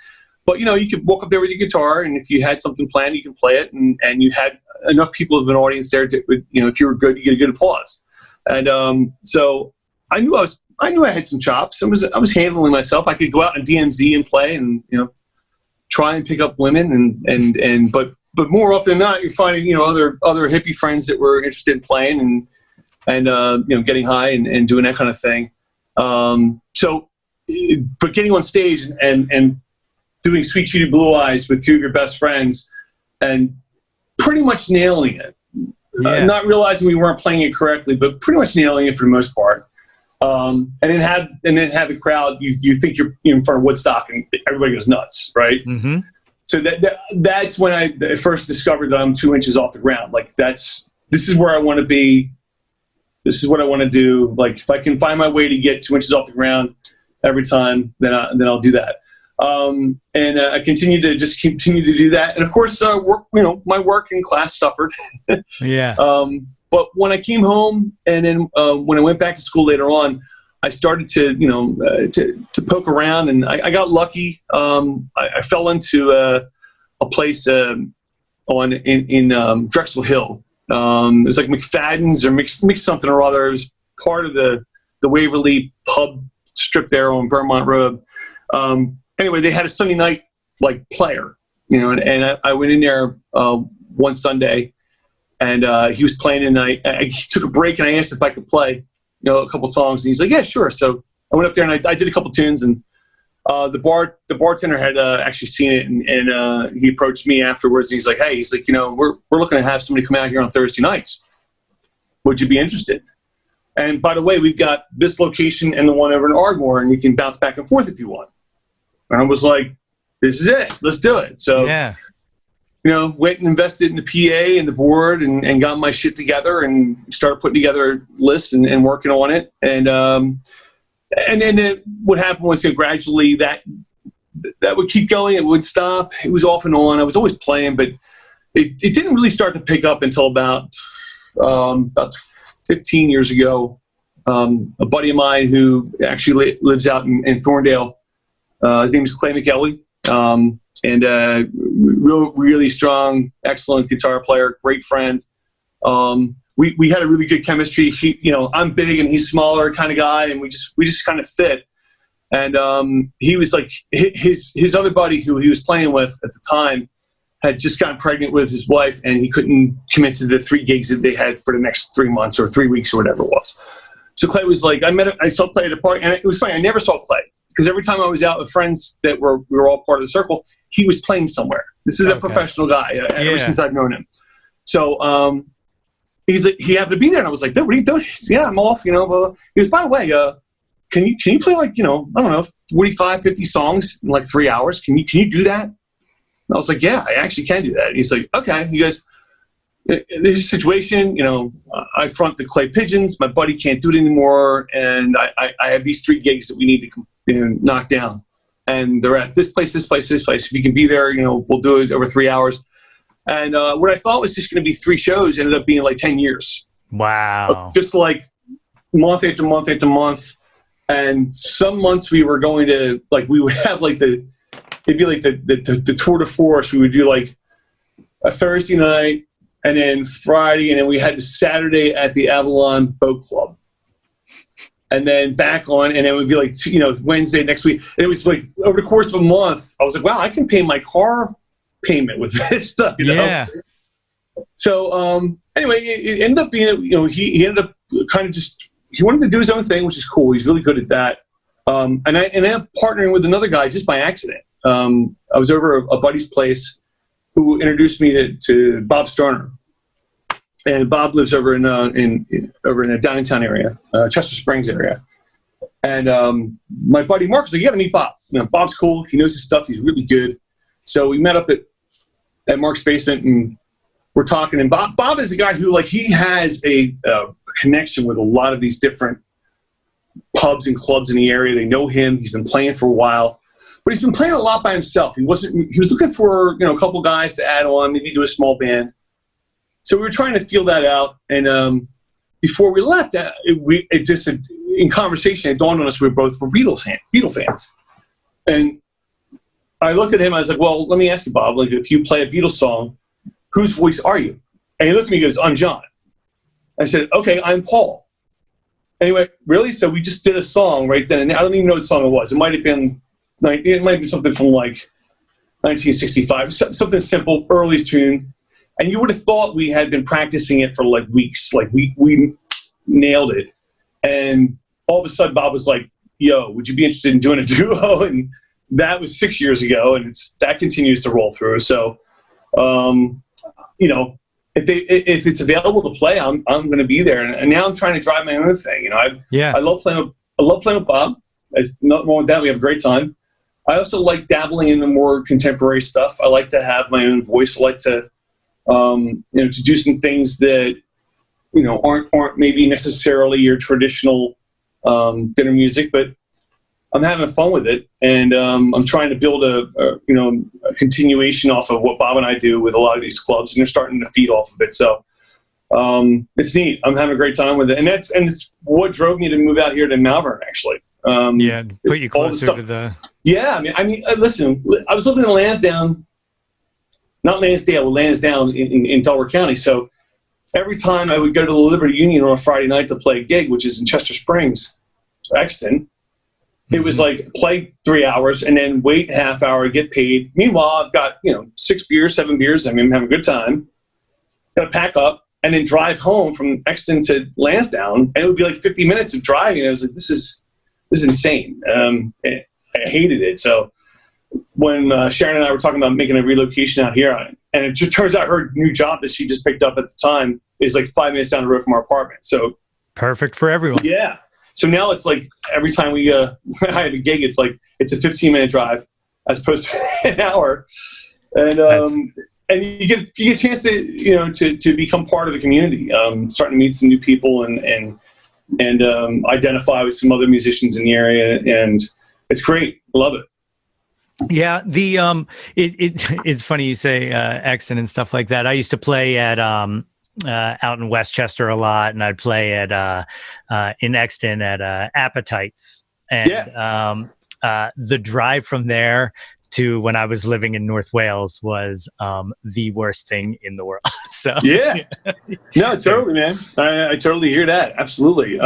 But you could walk up there with your guitar, and if you had something planned, you can play it, and you had enough people of an audience there to, if you were good, you get a good applause. And so I knew I had some chops. I was handling myself. I could go out and DMZ and play, and try and pick up women, but more often than not, you're finding other hippie friends that were interested in playing and getting high and doing that kind of thing. But getting on stage and doing Sweet Cheated Blue Eyes with two of your best friends and pretty much nailing it. Yeah. Not realizing we weren't playing it correctly, but pretty much nailing it for the most part. And then have the crowd. You think you're in front of Woodstock, and everybody goes nuts, right? Mm-hmm. So that's when I first discovered that I'm 2 inches off the ground. Like this is where I want to be. This is what I want to do. Like if I can find my way to get 2 inches off the ground every time, then I'll do that. And I continue to do that. And of course, my work in class suffered. Yeah. But when I came home, and then when I went back to school later on, I started to poke around, and I got lucky. I fell into a place in Drexel Hill. It was like McFadden's or mix something or other. It was part of the Waverly pub strip there on Vermont Road. Anyway, they had a Sunday night player, and I went in there one Sunday, and he was playing, and I took a break, and I asked if I could play a couple songs, and he's like, yeah, sure. So I went up there, and I did a couple tunes, and the bartender had actually seen it, and he approached me afterwards, and he's like, hey, we're looking to have somebody come out here on Thursday nights. Would you be interested? And by the way, we've got this location and the one over in Ardmore, and you can bounce back and forth if you want. And I was like, this is it. Let's do it. So, yeah. Went and invested in the PA and the board and got my shit together and started putting together lists and working on it. And then what happened was gradually that would keep going. It would stop. It was off and on. I was always playing, but it didn't really start to pick up until about 15 years ago. A buddy of mine who actually lives out in Thorndale, his name is Clay McElwee, and really strong, excellent guitar player, great friend. We had a really good chemistry. I'm big and he's smaller kind of guy, and we just kind of fit. And he was like his other buddy who he was playing with at the time had just gotten pregnant with his wife, and he couldn't commit to the 3 gigs that they had for the next 3 months or 3 weeks or whatever it was. So Clay was like, I saw Clay at a party, and it was funny. I never saw Clay, because every time I was out with friends that we were all part of the circle, he was playing somewhere. This is a professional guy ever since I've known him. So he's like, he happened to be there, and I was like, what are you doing? He said, yeah, I'm off, blah, blah. He goes, by the way, can you play I don't know, 45, 50 songs in 3 hours? Can you do that? And I was like, yeah, I actually can do that. And he's like, okay. He goes, there's a situation, I front the Clay Pigeons. My buddy can't do it anymore, and I have these 3 gigs that we need to knock down. And they're at this place, this place, this place. If you can be there, we'll do it over 3 hours. And what I thought was just going to be 3 shows ended up being 10 years. Wow. Just month after month after month. And some months we were going to, we would have it'd be the tour de force. We would do a Thursday night, and then Friday, and then we had the Saturday at the Avalon Boat Club. And then back on, and it would be Wednesday next week. And it was over the course of a month, I was like, wow, I can pay my car payment with this stuff, Yeah. So anyway, it ended up being, he ended up kind of he wanted to do his own thing, which is cool. He's really good at that. And I ended up partnering with another guy just by accident. I was over a buddy's place who introduced me to Bob Starner. And Bob lives over in a downtown area, Chester Springs area. And my buddy Mark was like, you gotta meet Bob. Bob's cool. He knows his stuff. He's really good. So we met up at Mark's basement, and we're talking. And Bob is a guy who he has a connection with a lot of these different pubs and clubs in the area. They know him. He's been playing for a while, but he's been playing a lot by himself. He was looking for a couple guys to add on, maybe do a small band. So we were trying to feel that out. And before we left, in conversation, it dawned on us we were both Beatles fans. And I looked at him, I was like, well, let me ask you, Bob, like, if you play a Beatles song, whose voice are you? And he looked at me and goes, I'm John. I said, okay, I'm Paul. Anyway, really? So we just did a song right then. And I don't even know what song it was. It might have been something from like 1965, something simple, early tune. And you would have thought we had been practicing it for like weeks. Like we nailed it. And all of a sudden Bob was like, yo, would you be interested in doing a duo? And that was 6 years ago, and that continues to roll through. So, you know, if it's available to play, I'm going to be there. And now I'm trying to drive my own thing. You know, I love playing with Bob. There's nothing wrong with that. We have a great time. I also like dabbling in the more contemporary stuff. I like to have my own voice. I like to, you know, to do some things that, you know, aren't maybe necessarily your traditional dinner music, but I'm having fun with it, and I'm trying to build a continuation off of what Bob and I do with a lot of these clubs, and they're starting to feed off of it. So it's neat. I'm having a great time with it, and it's what drove me to move out here to Malvern, actually. Put you closer to the. Yeah, I mean, listen. I was living in Lansdowne, not Lansdale, but Lansdowne in Delaware County. So every time I would go to the Liberty Union on a Friday night to play a gig, which is in Chester Springs, Exton. It was like play 3 hours and then wait a half hour, get paid. Meanwhile, I've got, 6 beers, 7 beers. I mean, I'm having a good time. Got to pack up and then drive home from Exton to Lansdowne. And it would be like 50 minutes of driving. And I was like, this is insane. I hated it. So when Sharon and I were talking about making a relocation out here, and it just turns out her new job that she just picked up at the time is like 5 minutes down the road from our apartment. So perfect for everyone. Yeah. So now it's like every time I have a gig, it's like it's a 15-minute drive as opposed to an hour, and you get a chance to become part of the community, starting to meet some new people and identify with some other musicians in the area, and it's great. Love it. Yeah, it's funny you say Exton and stuff like that. I used to play at out in Westchester a lot, and I'd play at in Exton at Appetites, and the drive from there to when I was living in North Wales was the worst thing in the world. So no, totally, man. I totally hear that. Absolutely,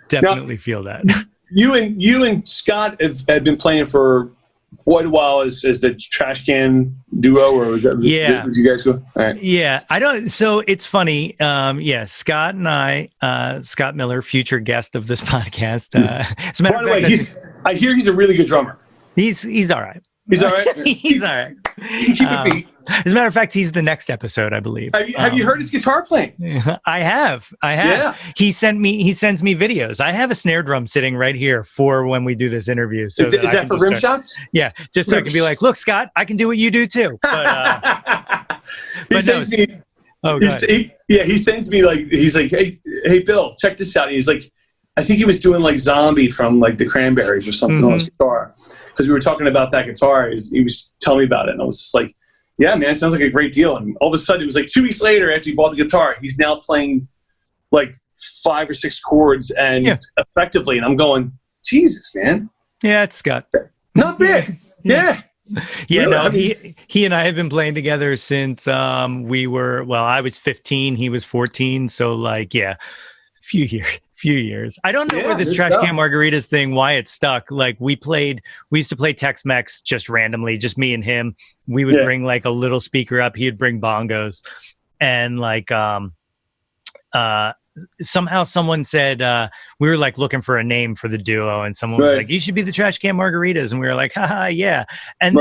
definitely feel that. You and Scott have been playing for quite a while as the Trash Can duo, or was that, did you guys go? All right. Yeah, I don't. So it's funny. Scott and I, Scott Miller, future guest of this podcast. As a matter By the way, I hear he's a really good drummer. He's all right. He's all right. He's all right. Keep it beat. As a matter of fact, he's the next episode, I believe. Have you heard his guitar playing? I have. Yeah. He sends me videos. I have a snare drum sitting right here for when we do this interview. So is that for rim shots? Yeah, just so I can be like, look, Scott, I can do what you do too. But he sends me like, he's like, hey, Bill, check this out. And he's like, I think he was doing like Zombie from like the Cranberries or something on his guitar. Because we were talking about that guitar. He was telling me about it, and I was just like, yeah, man, it sounds like a great deal. And all of a sudden, it was like 2 weeks later after he bought the guitar, he's now playing like 5 or 6 chords and effectively. And I'm going, Jesus, man. Yeah, it's Scott. Not bad. Yeah. Yeah, really? No, he and I have been playing together since I was 15, he was 14. So like, few years. I don't know where this Trash Can Margaritas thing, why it stuck. Like we used to play Tex-Mex just randomly, just me and him. We would bring like a little speaker up. He'd bring bongos, and like somehow someone said we were like looking for a name for the duo, and someone was like, you should be the Trash Can Margaritas, and we were like, haha, yeah. And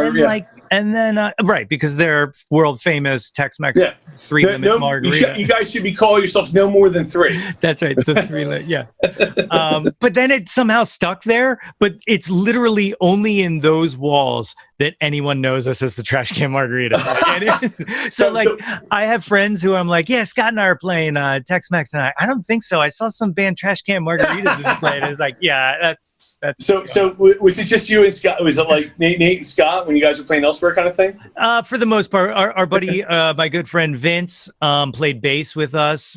then because they're world famous Tex-Mex 3-limit margarita. You guys should be calling yourselves no more than 3. That's right, the 3-limit. But then it somehow stuck there, but it's literally only in those walls that anyone knows us as the Trash Can Margarita. So I have friends who I'm like, yeah, Scott and I are playing Tex-Mex tonight. I don't think so. I saw some band Trash Can Margaritas playing. It's like, yeah, that's. So was it just you and Scott? Was it like Nate and Scott when you guys were playing elsewhere kind of thing? For the most part, our buddy, my good friend Vince, played bass with us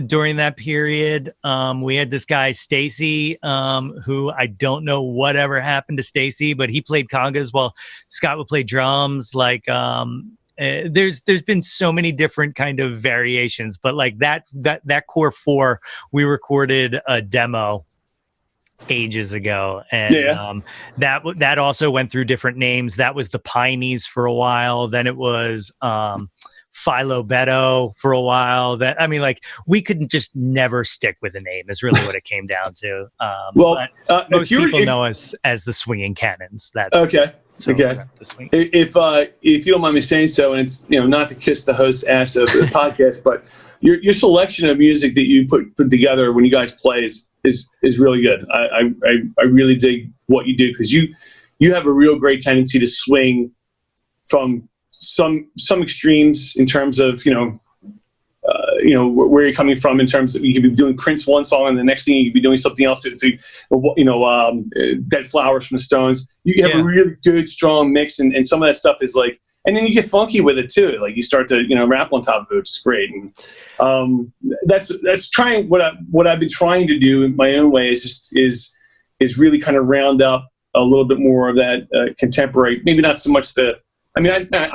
during that period. We had this guy Stacy, who I don't know whatever happened to Stacy, but he played congas while Scott would play drums. Like there's been so many different kind of variations, but like that core four, we recorded a demo ages ago, and that also went through different names. That was the Pineys for a while, then it was Philo Beto for a while. That, I mean, like, we couldn't just never stick with a name is really what it came down to. But most people know us as the Swinging Cannons. That's okay. So okay. If you don't mind me saying so, and it's, you know, not to kiss the host's ass of the podcast, but your selection of music that you put together when you guys play is really good. I really dig what you do, because you have a real great tendency to swing from some extremes in terms of where you're coming from, in terms of, you could be doing Prince one song and the next thing you could be doing something else to Dead Flowers from the Stones. You have a really good strong mix, and some of that stuff is like, and then you get funky with it too. Like, you start to rap on top of it, which is great. And that's trying what I've been trying to do in my own way is really kind of round up a little bit more of that contemporary. Maybe not so much I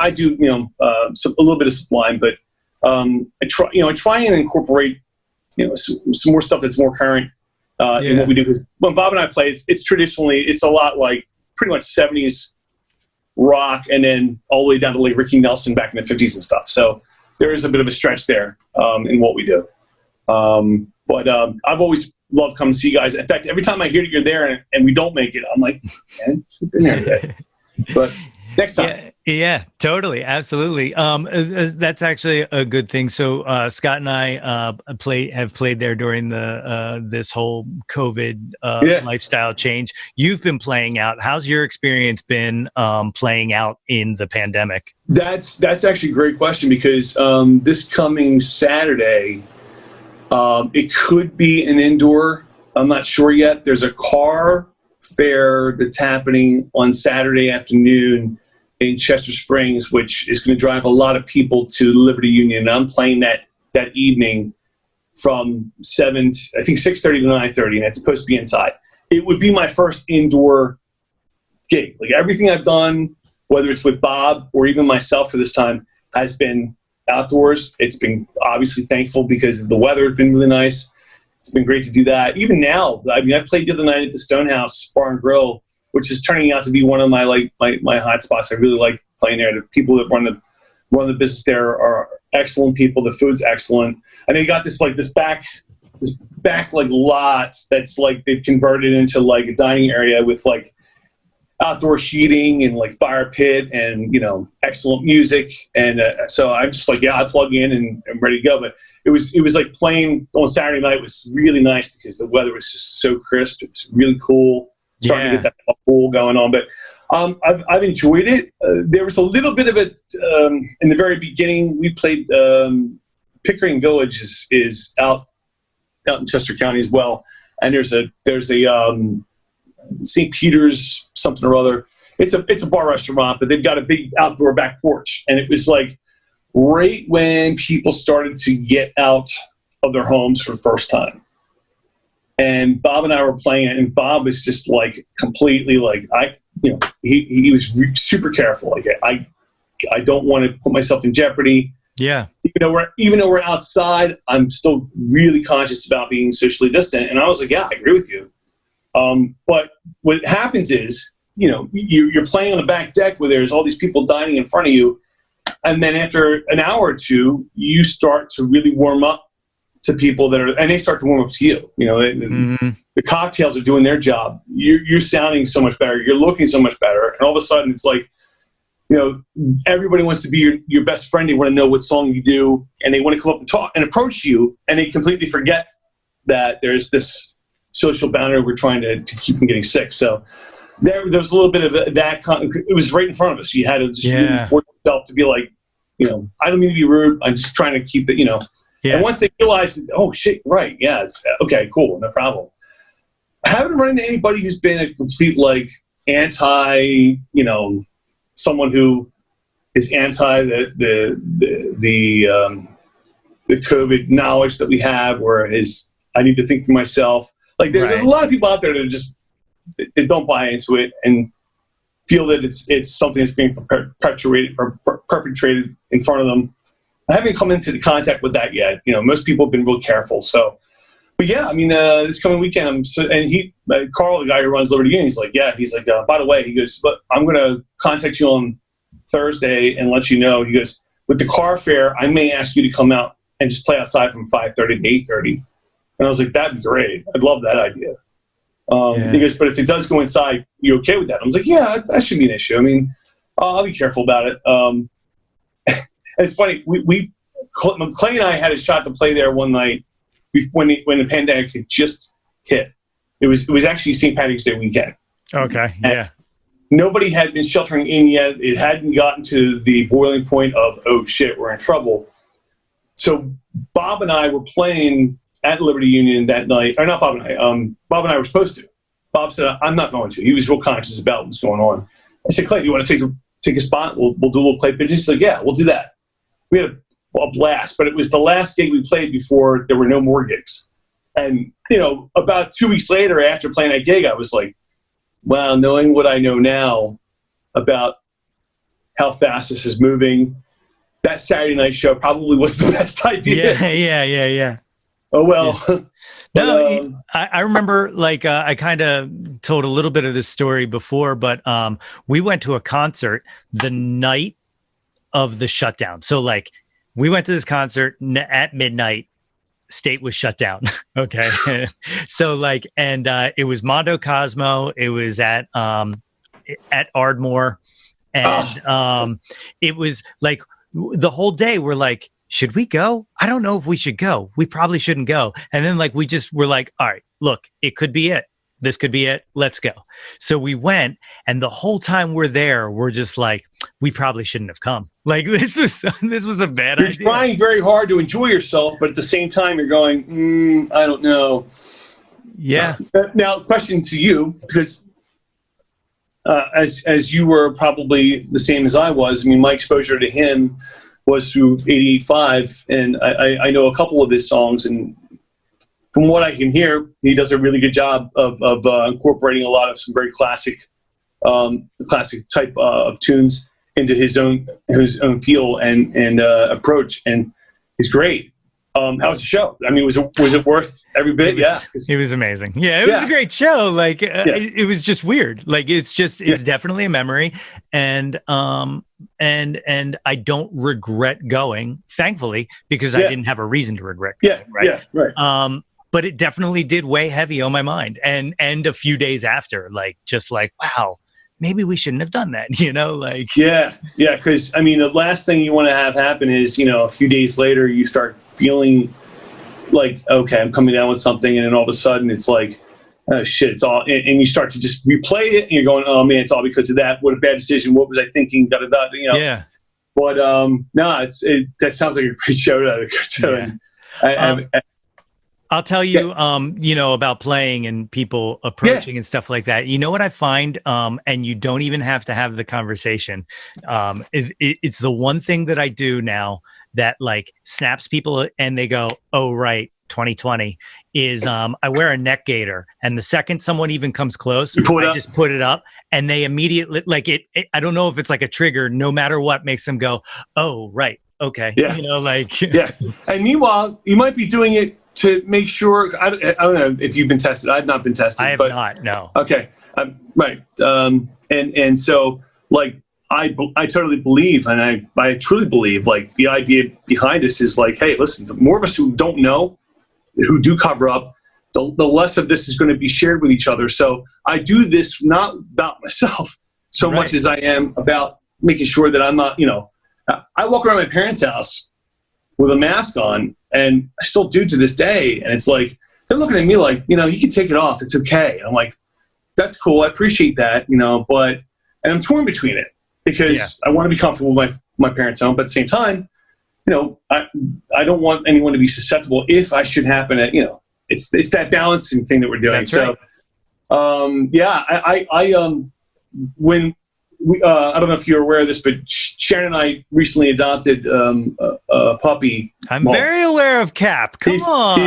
do a little bit of Sublime, but I try and incorporate some more stuff that's more current in what we do. Because when Bob and I play, it's traditionally, it's a lot like pretty much 70s rock, and then all the way down to like Ricky Nelson back in the 50s and stuff. So there is a bit of a stretch there in what we do. But I've always loved coming to see you guys. In fact, every time I hear that you're there and we don't make it, I'm like, man, I've been there today. But next time. Yeah, totally. Absolutely. That's actually a good thing. So Scott and I have played there during this whole COVID lifestyle change. You've been playing out. How's your experience been playing out in the pandemic? That's actually a great question, because this coming Saturday, it could be an indoor. I'm not sure yet. There's a car fair that's happening on Saturday afternoon in Chester Springs, which is going to drive a lot of people to Liberty Union. And I'm playing that evening from 6:30 to 9:30, and it's supposed to be inside. It would be my first indoor gig. Like, everything I've done, whether it's with Bob or even myself for this time, has been outdoors. It's been obviously thankful because the weather has been really nice. It's been great to do that. Even now, I played the other night at the Stonehouse Bar and Grill, which is turning out to be one of my hot spots. I really like playing there. The people that run the business there are excellent people. The food's excellent, and they got this back lot that's like they've converted into like a dining area with like outdoor heating and like fire pit and excellent music. And so I'm just like, I plug in and I'm ready to go. But it was like playing on Saturday night was really nice because the weather was just so crisp. It was really cool. Starting to get that pool going on, but I've enjoyed it. There was a little bit of it in the very beginning. We played Pickering Village is out in Chester County as well, and there's a St. Peter's something or other. It's a bar restaurant, but they've got a big outdoor back porch, and it was like right when people started to get out of their homes for the first time. And Bob and I were playing it, and Bob was just like completely like, he was super careful. Like, I don't want to put myself in jeopardy. Yeah. Even though we're outside, I'm still really conscious about being socially distant. And I was like, yeah, I agree with you. But what happens is, you're playing on the back deck where there's all these people dining in front of you. And then after an hour or two, you start to really warm up to people and they start to warm up to you. The cocktails are doing their job. You're sounding so much better. You're looking so much better. And all of a sudden it's like, everybody wants to be your best friend. They want to know what song you do, and they want to come up and talk and approach you, and they completely forget that there's this social boundary we're trying to keep from getting sick. So there was a little bit of that. It was right in front of us. You had to just really force yourself to be like, I don't mean to be rude. I'm just trying to keep it, Yeah. And once they realized, oh shit, right, yeah, it's okay, cool, no problem. I haven't run into anybody who's been a complete like anti, someone who is anti the COVID knowledge that we have, or is I need to think for myself. Like there's a lot of people out there that just they don't buy into it and feel that it's something that's being perpetrated in front of them. I haven't come into contact with that yet. Most people have been real careful. So, but yeah, I mean, this coming weekend, Carl, the guy who runs Liberty Union, he's like, by the way, he goes, but I'm going to contact you on Thursday and let you know. He goes, with the car fare, I may ask you to come out and just play outside from 5:30 to 8:30. And I was like, that'd be great. I'd love that idea. He goes, but if it does go inside, you okay with that? I was like, yeah, that shouldn't be an issue. I mean, I'll be careful about it. It's funny. Clay and I had a shot to play there one night when the pandemic had just hit. It was actually St. Patrick's Day weekend. Okay, yeah. Nobody had been sheltering in yet. It hadn't gotten to the boiling point of, oh shit, we're in trouble. So Bob and I were playing at Liberty Union that night. Or not Bob and I. Bob and I were supposed to. Bob said, I'm not going to. He was real conscious about what's going on. I said, Clay, do you want to take a spot? We'll do a little Clay Pigeons. He's like, yeah, we'll do that. We had a blast, but it was the last gig we played before there were no more gigs. And, about 2 weeks later after playing that gig, I was like, wow, knowing what I know now about how fast this is moving, that Saturday night show probably was the best idea. Yeah. Oh, well. Yeah. No, I remember, I kind of told a little bit of this story before, but we went to a concert the night of the shutdown. So, we went to this concert at midnight. State was shut down. Okay. So, and it was Mondo Cosmo. It was at Ardmore. And it was the whole day we're like, should we go? I don't know if we should go. We probably shouldn't go. And then we just were like, all right, look, it could be it. This could be it. Let's go. So we went, and the whole time we're there, we're just like, we probably shouldn't have come. This was a bad idea. You're trying very hard to enjoy yourself, but at the same time, you're going, I don't know. Yeah. Now, question to you, because as you were probably the same as I was, I mean, my exposure to him was through 88.5, and I know a couple of his songs, and from what I can hear, he does a really good job of incorporating a lot of some very classic type of tunes into his own feel and approach, and he's great. How was the show? I mean, was it worth every bit? It was amazing. Yeah, it was a great show. It was just weird. It's definitely a memory, and I don't regret going, thankfully, because I didn't have a reason to regret going. Right. But it definitely did weigh heavy on my mind, and a few days after, wow, maybe we shouldn't have done that, because I mean, the last thing you want to have happen is, a few days later you start feeling like, okay, I'm coming down with something, and then all of a sudden it's like, oh shit, it's all, and you start to just replay it, and you're going, oh man, it's all because of that. What a bad decision. What was I thinking? Da da da. Yeah. But that sounds like a great show. I'll tell you, about playing and people approaching and stuff like that. You know what I find, and you don't even have to have the conversation. It's the one thing that I do now that snaps people, and they go, "Oh, right, 2020 is." I wear a neck gaiter, and the second someone even comes close, I just put it up, and they immediately I don't know if it's a trigger. No matter what, makes them go, "Oh, right, okay." Yeah. Yeah. And meanwhile, you might be doing it to make sure. I don't know if you've been tested. I've not been tested. I have not. No. Okay. Right. And so I totally believe, and I truly believe, the idea behind this is hey, listen, the more of us who don't know, who do cover up, the less of this is going to be shared with each other. So I do this not about myself so much as I am about making sure that I'm not, I walk around my parents' house with a mask on, and I still do to this day. And it's they're looking at me you can take it off. It's okay. And I'm like, that's cool. I appreciate that, and I'm torn between it because I want to be comfortable with my parents' home, but at the same time, I don't want anyone to be susceptible if I should happen to, it's that balancing thing that we're doing. That's right. When we, I don't know if you're aware of this, but Sharon and I recently adopted a puppy. I'm very aware of Cap. Come on.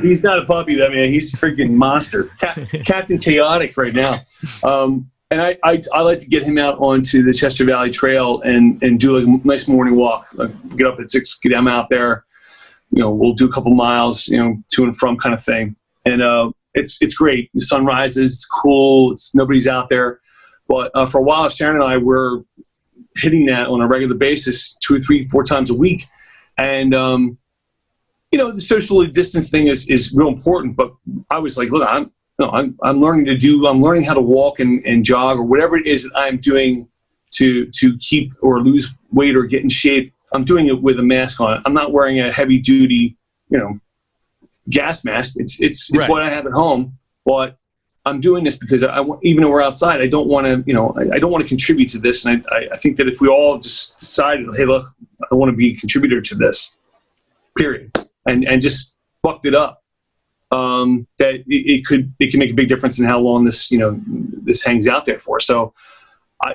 He's not a puppy. I mean, he's a freaking monster. Captain Chaotic right now. And I like to get him out onto the Chester Valley Trail and do a nice morning walk. Get up at 6, get him out there. We'll do a couple miles, to and from kind of thing. And it's great. The sun rises. It's cool. Nobody's out there. But for a while, Sharon and I were hitting that on a regular basis 2 or 3, 4 times a week. And, the socially distance thing is real important. But I was like, look, I'm learning how to walk and jog or whatever it is that I'm doing to keep or lose weight or get in shape. I'm doing it with a mask on. I'm not wearing a heavy duty, gas mask. It's right. What I have at home, but I'm doing this because even though we're outside, I don't want to, I don't want to contribute to this. And I think that if we all just decided, hey, look, I want to be a contributor to this, period, and just bucked it up, that it can make a big difference in how long this hangs out there for. So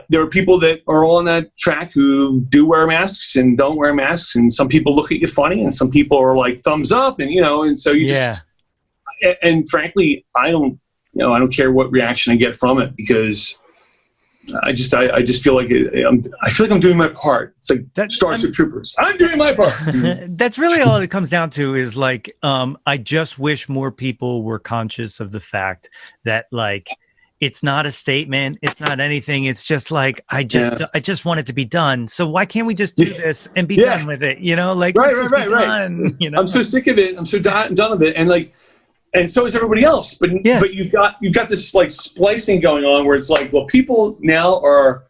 there are people that are on that track who do wear masks and don't wear masks, and some people look at you funny, and some people are like thumbs up, and and so you just, and frankly, I don't care what reaction I get from it, because I just feel like I'm doing my part. It's like Starship Troopers. I'm doing my part. That's really all it comes down to is like, I just wish more people were conscious of the fact that like, it's not a statement. It's not anything. It's just like, I just want it to be done. So why can't we just do this and be done with it? Right. Done, I'm so sick of it. I'm so done of it. And like, and so is everybody else. But you've got this like splicing going on where it's like, well, people now are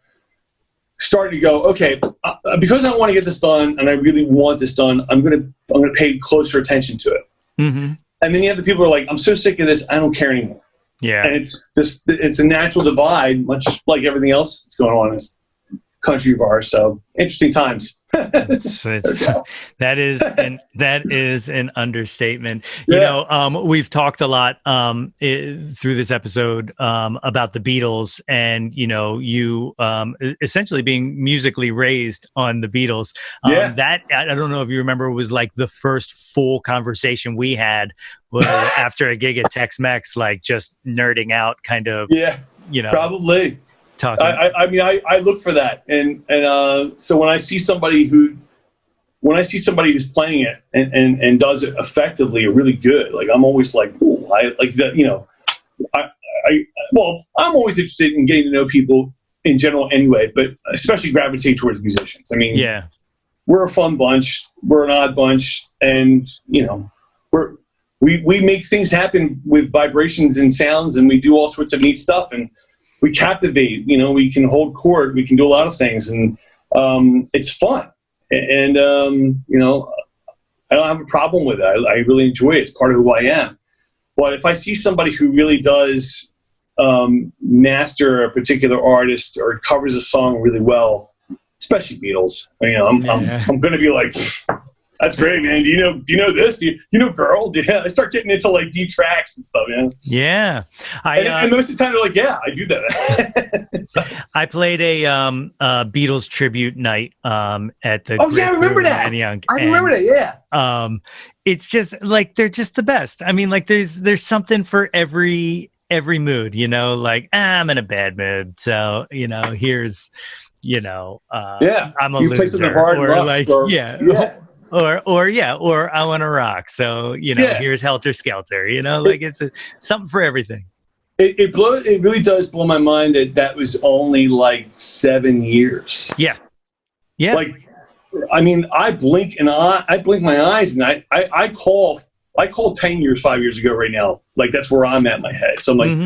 starting to go, okay, because I want to get this done and I really want this done, I'm gonna pay closer attention to it. Mm-hmm. And then you have the people who are like, I'm so sick of this, I don't care anymore. Yeah. And it's a natural divide, much like everything else that's going on in this country of ours. So interesting times. That is an understatement. We've talked a lot through this episode about the Beatles, and you essentially being musically raised on the Beatles. That I don't know if you remember, was like the first full conversation we had after a gig at Tex-Mex, like just nerding out, kind of. Probably. Talking. I look for that, and so when I see somebody who's playing it and does it effectively or really good, like I'm always like, ooh, I like that. I'm always interested in getting to know people in general anyway, but especially gravitate towards musicians. I mean, we're a fun bunch, we're an odd bunch, and we make things happen with vibrations and sounds, and we do all sorts of neat stuff, and we captivate, we can hold court, we can do a lot of things, and it's fun. And, I don't have a problem with it. I really enjoy it. It's part of who I am. But if I see somebody who really does master a particular artist or covers a song really well, especially Beatles, I'm going to be like, that's great, man. Do you know this? Do you know Girl? I start getting into like deep tracks and stuff, man. Yeah. And most of the time they're like, yeah, I do that. So. I played a Beatles tribute night at the I remember that. I remember that, yeah. It's just like, they're just the best. I mean, like there's something for every mood, like I'm in a bad mood. So, here's, I'm a loser. Or like, Or I want to rock. So, here's Helter Skelter, like it's something for everything. It really does blow my mind that was only like 7 years. Yeah. Yeah. Like, I mean, I blink my eyes, and I call 10 years, 5 years ago right now. Like, that's where I'm at in my head. So I'm like,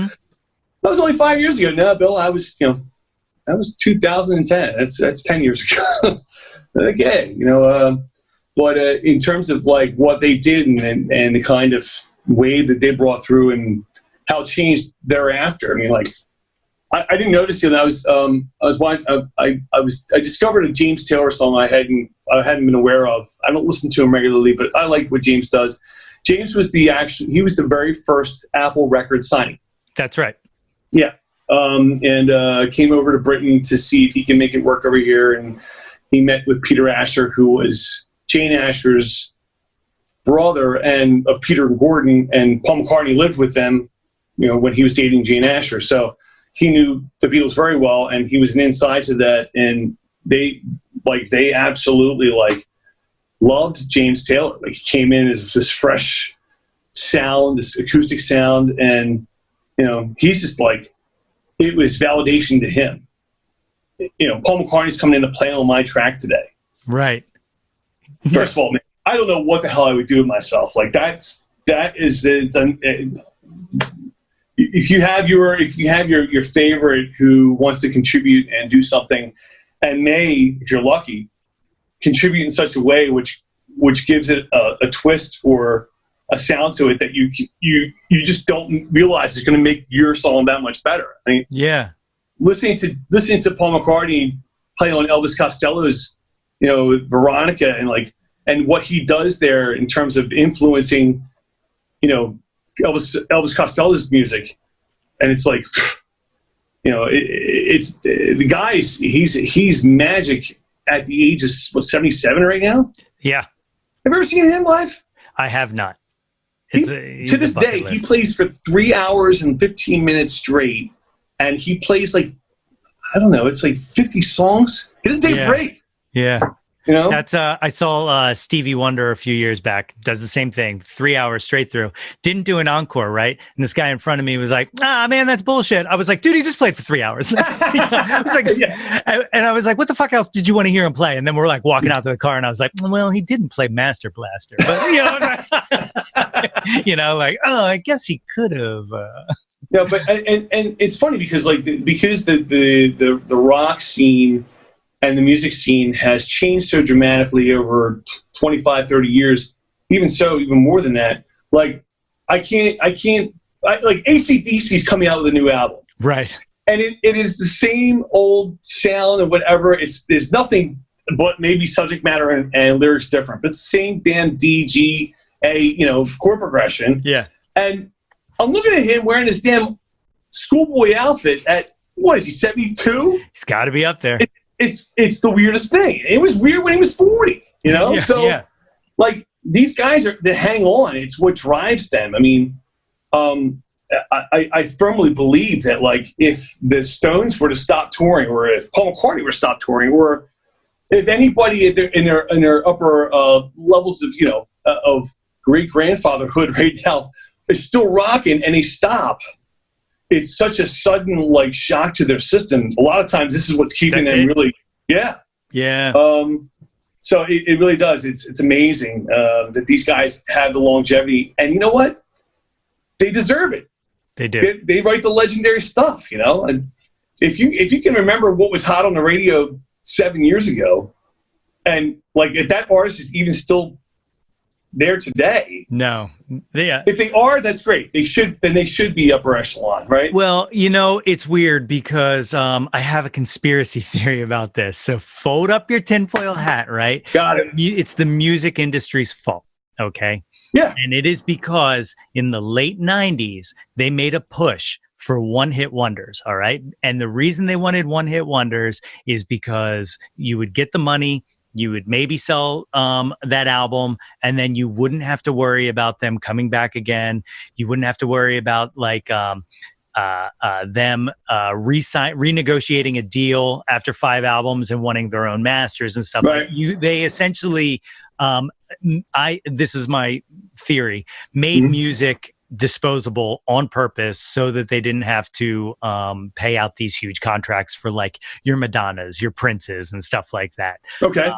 that was only 5 years ago. No, Bill, that was 2010. That's 10 years ago. Okay. But in terms of like what they did and the kind of wave that they brought through and how it changed thereafter, I mean, like I didn't notice it. I discovered a James Taylor song I hadn't been aware of. I don't listen to him regularly, but I like what James does. James was the very first Apple record signing. That's right. Yeah. And came over to Britain to see if he can make it work over here. And he met with Peter Asher, who was Jane Asher's brother and of Peter and Gordon, and Paul McCartney lived with them, when he was dating Jane Asher. So he knew the Beatles very well, and he was an inside to that. And they absolutely loved James Taylor. Like, he came in as this fresh sound, this acoustic sound, and he's just it was validation to him. Paul McCartney's coming in to play on my track today. Right. First of all, man, I don't know what the hell I would do with myself. If you have your favorite who wants to contribute and do something, and may, if you're lucky, contribute in such a way which gives it a twist or a sound to it that you just don't realize is going to make your song that much better. I mean, yeah. Listening to Paul McCartney play on Elvis Costello's, Veronica, and what he does there in terms of influencing, Elvis Costello's music, and it's it's the guy's he's magic at the age of 77 right now. Yeah. Have you ever seen him live? I have not. To this day, he plays for 3 hours and 15 minutes straight, and he plays it's 50 songs. He doesn't take a break. Yeah. That's I saw Stevie Wonder a few years back, does the same thing, 3 hours straight through. Didn't do an encore, right? And this guy in front of me was like, man, that's bullshit. I was like, dude, he just played for 3 hours. I was like, and I was like, what the fuck else did you want to hear him play? And then we're walking out to the car, and I was like, well, he didn't play Master Blaster, but I guess he could have. Yeah, but and it's funny because the rock scene and the music scene has changed so dramatically over 25, 30 years, even more than that. AC/DC's coming out with a new album. Right. And it is the same old sound and whatever. There's nothing but maybe subject matter and lyrics different. But it's the same damn D, G, A, chord progression. Yeah. And I'm looking at him wearing this damn schoolboy outfit at, what is he, 72? He's got to be up there. It's the weirdest thing. It was weird when he was 40, these guys they hang on. It's what drives them. I mean, I firmly believe that if the Stones were to stop touring, or if Paul McCartney were to stop touring, or if anybody in their upper levels of great grandfatherhood right now is still rocking and they stop, it's such a sudden shock to their system. A lot of times this is what's keeping them really, yeah. So it really does. It's amazing that these guys have the longevity, and you know what? They deserve it. They do. They write the legendary stuff, and if you can remember what was hot on the radio 7 years ago, and if that artist is even still there today. No. Yeah. If they are, that's great. They should be upper echelon, right? Well, it's weird because I have a conspiracy theory about this. So fold up your tinfoil hat, right? Got it. It's the music industry's fault. Okay. Yeah. And it is because in the late 90s, they made a push for one-hit wonders. All right. And the reason they wanted one-hit wonders is because you would get the money, you would maybe sell that album, and then you wouldn't have to worry about them coming back again. You wouldn't have to worry about them renegotiating a deal after 5 albums and wanting their own masters and stuff. Right. They essentially, this is my theory, made music disposable on purpose so that they didn't have to pay out these huge contracts for your Madonnas, your Princes, and stuff like that. Okay.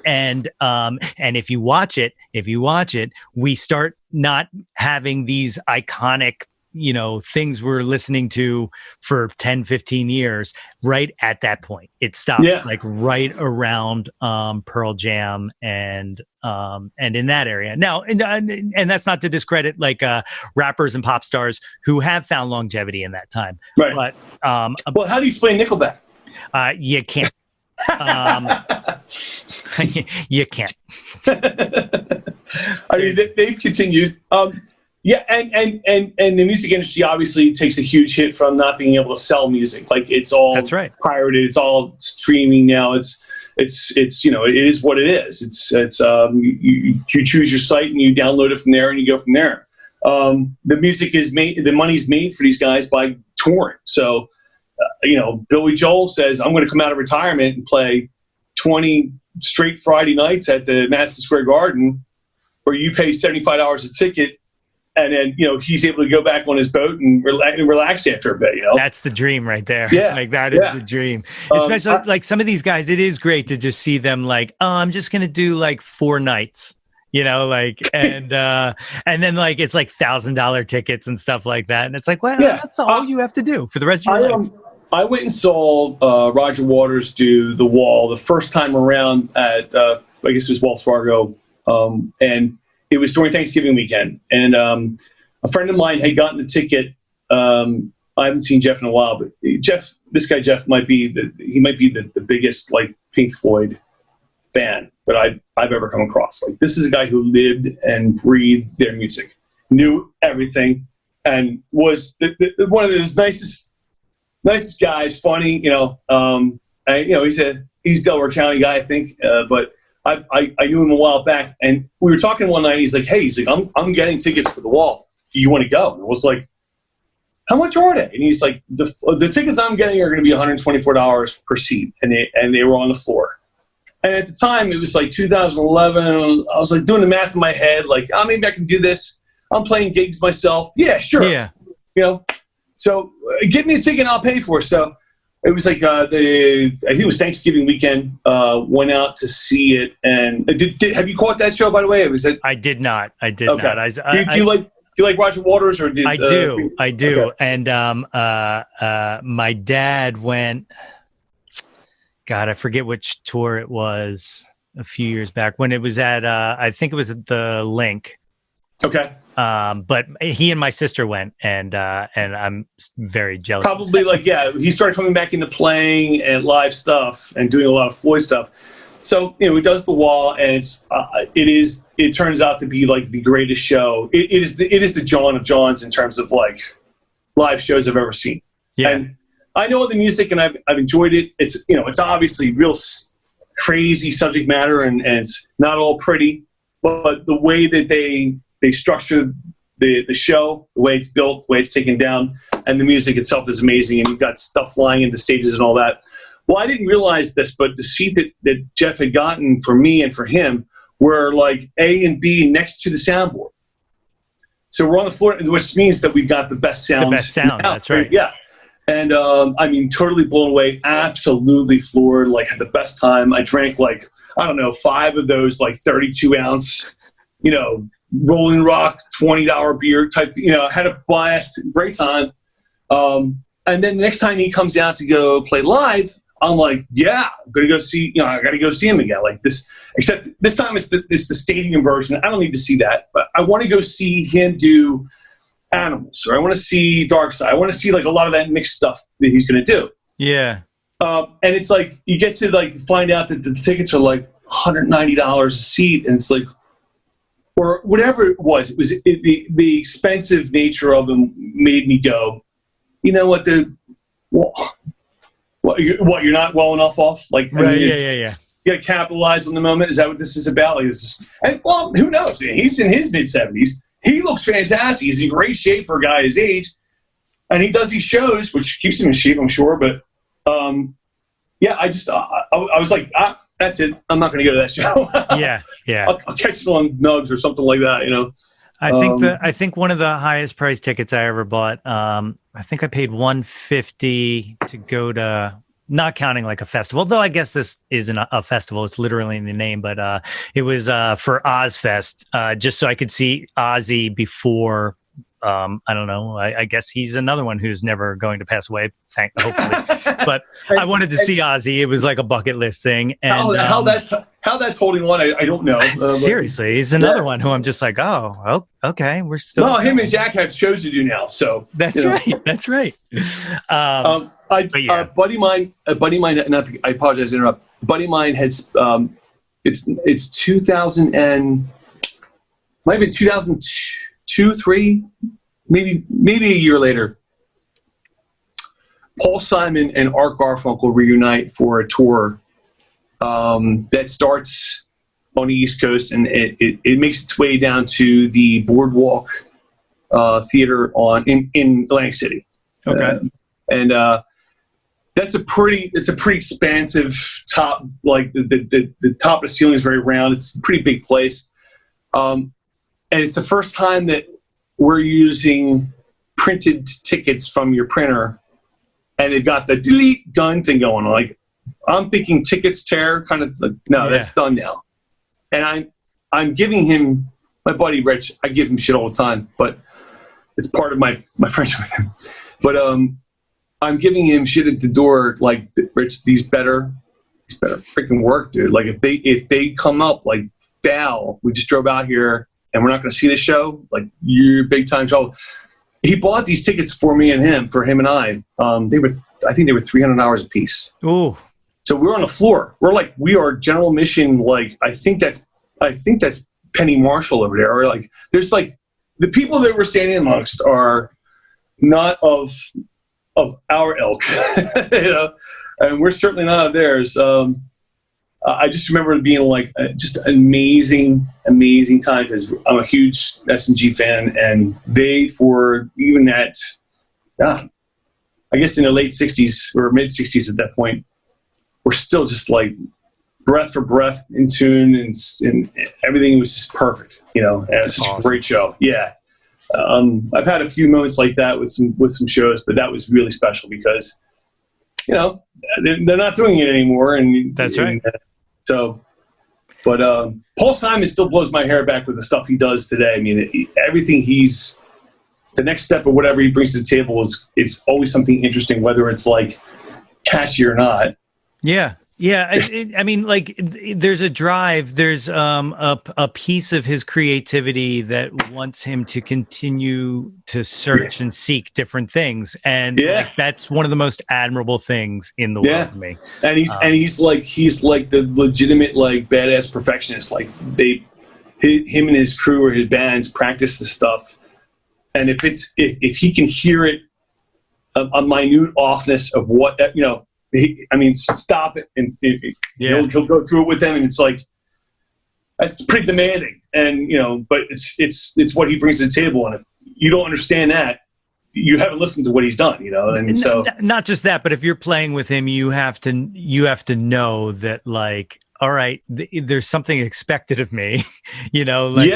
And if you watch it, we start not having these iconic things we're listening to for 10, 15 years, right at that point. It stops like right around Pearl Jam and in that area. Now, and that's not to discredit like rappers and pop stars who have found longevity in that time. Right. But well, how do you explain Nickelback? You can't. You can't. I mean, they've continued. Yeah, and the music industry obviously takes a huge hit from not being able to sell music. Like it's all pirated, it's all streaming now. It's it is what it is. It's you choose your site and you download it from there and you go from there. The music is made, the money's made for these guys by touring. So Billy Joel says, I'm going to come out of retirement and play 20 straight Friday nights at the Madison Square Garden, where you pay $75 a ticket. And then, he's able to go back on his boat and relax after a bit, That's the dream right there. Yeah. Like that is the dream. Especially like some of these guys, it is great to just see them like, oh, I'm just going to do like 4 nights, and then like, it's like $1,000 tickets and stuff like that. And it's like, well, that's all you have to do for the rest of your life. I went and saw Roger Waters do The Wall the first time around at, I guess it was Wells Fargo. And it was during Thanksgiving weekend, and a friend of mine had gotten a ticket. I haven't seen Jeff in a while, but this guy Jeff might be the biggest like Pink Floyd fan that I've ever come across. Like, this is a guy who lived and breathed their music, knew everything, and was one of those nicest guys. Funny, he's Delaware County guy, I think, but. I knew him a while back, and we were talking one night. He's like, I'm getting tickets for The Wall. Do you want to go? And I was like, how much are they? And he's like, the tickets I'm getting are going to be $124 per seat, and they were on the floor. And at the time, it was like 2011. I was like doing the math in my head, like, maybe I can do this. I'm playing gigs myself. Yeah, sure. Yeah. So give me a ticket and I'll pay for it. So it was like I think it was Thanksgiving weekend. Went out to see it, and have you caught that show? By the way, I did not. Do you like Roger Waters or? I do. Okay. And my dad went. God, I forget which tour it was a few years back when it was at. I think it was at the Link. Okay. But he and my sister went, and I'm very jealous. Probably he started coming back into playing and live stuff and doing a lot of Floyd stuff. So he does The Wall, and it turns out to be like the greatest show. It is the Jawn of Jawns in terms of like live shows I've ever seen. Yeah. And I know the music, and I've enjoyed it. It's it's obviously real crazy subject matter, and it's not all pretty, but the way that they structure the show, the way it's built, the way it's taken down, and the music itself is amazing. And you've got stuff flying into stages and all that. Well, I didn't realize this, but the seat that Jeff had gotten for me and for him were like A and B next to the soundboard. So we're on the floor, which means that we've got the best sound. The best sound, that's right. Yeah. And totally blown away, absolutely floored, like had the best time. I drank 5 of those 32-ounce, Rolling Rock, $20 beer type, had a blast, great time. And then the next time he comes out to go play live, I'm like, yeah, I'm going to go see, I got to go see him again like this, except this time it's the stadium version. I don't need to see that, but I want to go see him do Animals, or I want to see Dark Side. I want to see a lot of that mixed stuff that he's going to do. Yeah. And it's like, you get to find out that the tickets are $190 a seat. And it's like, or whatever it was the expensive nature of them made me go, you know what, you're not well enough off? Right, yeah. You got to capitalize on the moment. Is that what this is about? Who knows? He's in his mid-70s. He looks fantastic. He's in great shape for a guy his age. And he does these shows, which keeps him in shape, I'm sure. But, I was like, that's it. I'm not going to go to that show. Yeah. I'll catch it on Nugs or something like that, I think one of the highest price tickets I ever bought, I think I paid $150 to go to, not counting a festival, though I guess this isn't a festival. It's literally in the name, but it was for Ozfest, just so I could see Ozzy before I don't know. I guess he's another one who's never going to pass away, hopefully. But I wanted to see Ozzy. It was like a bucket list thing. And how that's holding on, I don't know. Seriously, he's another one who I'm just like, oh, okay, we're still. No, him and Jack have shows to do now, so that's right. That's right. A buddy of mine. I apologize to interrupt. A buddy of mine had. It's 2000 and might have been 2002, 3, maybe a year later. Paul Simon and Art Garfunkel reunite for a tour that starts on the East Coast, and it makes its way down to the Boardwalk Theater in Atlantic City. Okay, and it's a pretty expansive top. Like the top of the ceiling is very round. It's a pretty big place, and it's the first time that we're using printed tickets from your printer, and they've got the delete gun thing going on. Like, I'm thinking tickets tear, kind of like, no, that's done now. And I'm giving him, my buddy Rich, I give him shit all the time, but it's part of my friendship with him. But I'm giving him shit at the door, like, Rich, these better freaking work, dude. Like, if they come up like foul, we just drove out here and we're not going to see the show, like, you're big time trouble. He bought these tickets for me and him, for him and I. I think they were $300 a piece. Ooh. So we're on the floor. We are general admission. Like, I think that's Penny Marshall over there. Or like, there's like, the people that we're standing amongst are not of our ilk, you know, and we're certainly not of theirs. I just remember it being like just an amazing time, because I'm a huge S&G fan, and they, for even at, I guess in the late 60s or mid 60s at that point, were still just like breath for breath in tune, and everything was just perfect, you know, and it's such a great show. Yeah. I've had a few moments like that with some shows, but that was really special because, you know, they're not doing it anymore. And that's right. So, but Paul Simon still blows my hair back with the stuff he does today. I mean, everything the next step of whatever he brings to the table it's always something interesting, whether it's like catchy or not. Yeah. Yeah. I mean, like, there's a drive, there's a piece of his creativity that wants him to continue to search and seek different things. And like, that's one of the most admirable things in the world to me. And he's like the legitimate, like, badass perfectionist. Like, him and his crew or his bands practice the stuff. And if he can hear it, a minute offness of what, you know, stop it, and he'll go through it with them, and it's like, that's pretty demanding, and you know, but it's what he brings to the table, and if you don't understand that, you haven't listened to what he's done, you know. And so, not just that, but if you're playing with him, you have to know that, like, all right, there's something expected of me, you know. Like,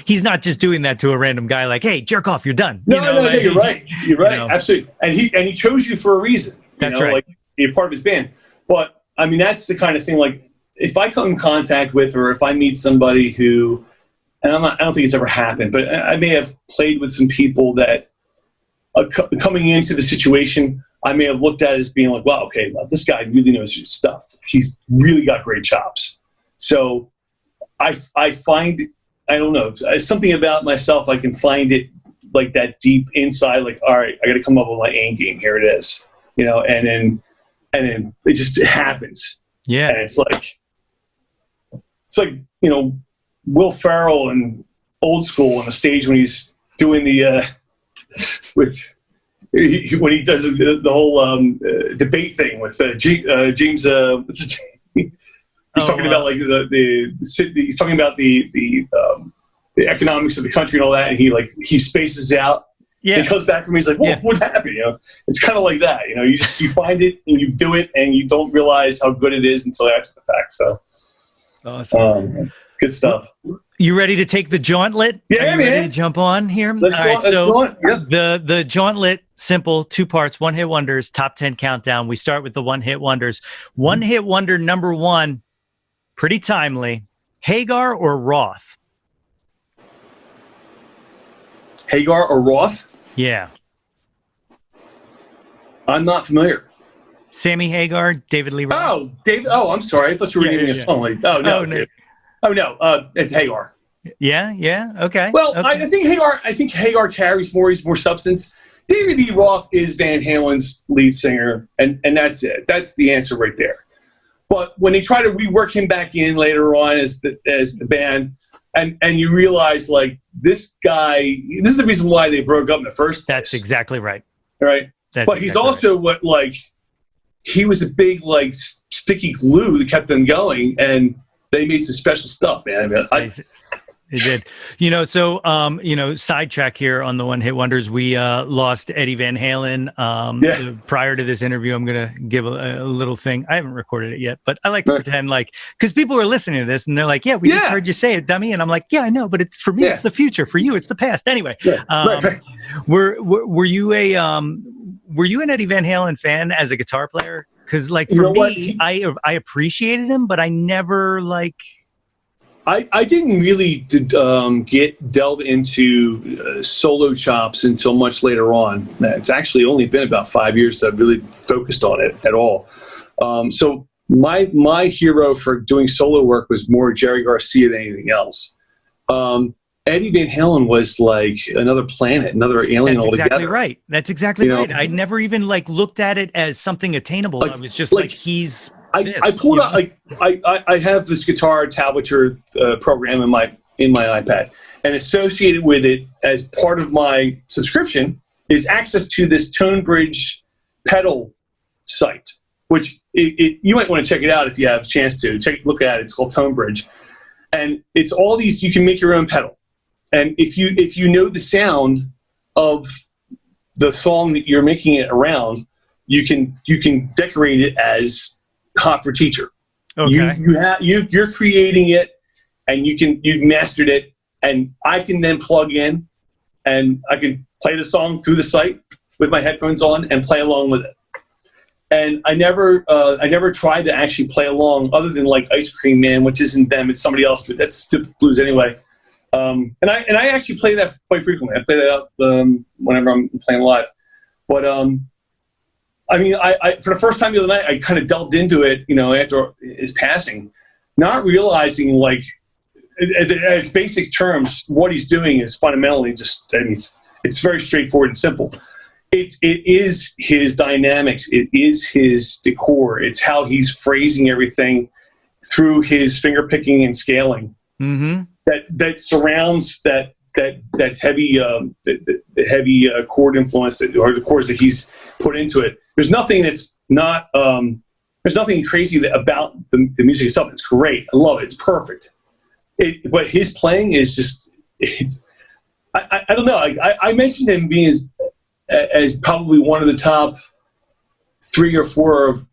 he's not just doing that to a random guy, like, hey, jerk off, you're done. No, you're right, you know? Absolutely, and he chose you for a reason. That's right. Like, you're part of his band. But I mean, that's the kind of thing, like, if I come in contact with, or if I meet somebody who, and I don't think it's ever happened, but I may have played with some people that coming into the situation, I may have looked at it as being like, wow, okay, well, this guy really knows his stuff. He's really got great chops. So I find, I don't know, something about myself, I can find it like that deep inside, like, all right, I got to come up with my A game. Here it is, you know, and then it just happens. Yeah. And it's like, you know, Will Ferrell and Old School on the stage when he's doing the, when he does the whole debate thing with James, what's his name? He's talking about like he's talking about the economics of the country and all that, and he spaces out. Yeah. And he comes back from me, he's like, what happened? You know, it's kind of like that. You know, you find it and you do it, and you don't realize how good it is until after the fact. So, awesome. Good stuff. You ready to take the jauntlet? Yeah, man. Ready to jump on here? Let's go on. Yeah. The jauntlet, simple, 2 parts, one hit wonders, top 10 countdown. We start with the one hit wonders. One hit wonder number 1, pretty timely. Hagar or Roth? Hagar or Roth? Yeah. I'm not familiar. Sammy Hagar, David Lee Roth. Oh, David. Oh, I'm sorry. I thought you were naming a song. Like, oh no, it's Hagar. Yeah. Okay. Well, okay. I think Hagar carries more substance. David Lee Roth is Van Halen's lead singer, and that's it. That's the answer right there. But when they try to rework him back in later on as the band, and you realize like this guy, this is the reason why they broke up in the first place. That's exactly right. Right. But he's also he was a big like sticky glue that kept them going, and they made some special stuff, man. They did. Sidetrack here on the One Hit Wonders. We lost Eddie Van Halen. Prior to this interview, I'm going to give a little thing. I haven't recorded it yet, but I like to pretend like, because people are listening to this and they're like, we just heard you say it, dummy. And I'm like, I know, but for me, it's the future. For you, it's the past. Anyway, were you an Eddie Van Halen fan as a guitar player? Because like for me, I appreciated him, but I never I didn't really delve into solo chops until much later on. It's actually only been about 5 years that I've really focused on it at all. So my hero for doing solo work was more Jerry Garcia than anything else. Eddie Van Halen was like another planet, another alien altogether. That's exactly right. I never even looked at it as something attainable. I was just he's. I pulled out I have this guitar tablature program in my iPad, and associated with it as part of my subscription is access to this ToneBridge pedal site, which you might want to check it out if you have a chance to look at it. It's called ToneBridge, and it's all these. You can make your own pedal, and if you know the sound of the song that you're making it around, you can decorate it as Hot for Teacher. Okay. You're creating it, and you've mastered it, and I can then plug in, and I can play the song through the site with my headphones on and play along with it. And I never tried to actually play along other than like Ice Cream Man, which isn't them, it's somebody else, but that's stupid blues anyway. And I actually play that quite frequently. I play that out whenever I'm playing live, but I for the first time the other night, I kind of delved into it, after his passing, not realizing as basic terms, what he's doing is fundamentally it's very straightforward and simple. It is his dynamics. It is his decor. It's how he's phrasing everything through his finger picking and scaling that surrounds that heavy the heavy chord influence or the chords that he's put into it. There's nothing that's not. There's nothing crazy about the music itself. It's great. I love it. It's perfect. But his playing is just. I don't know. I mentioned him being as probably one of the top 3 or 4 of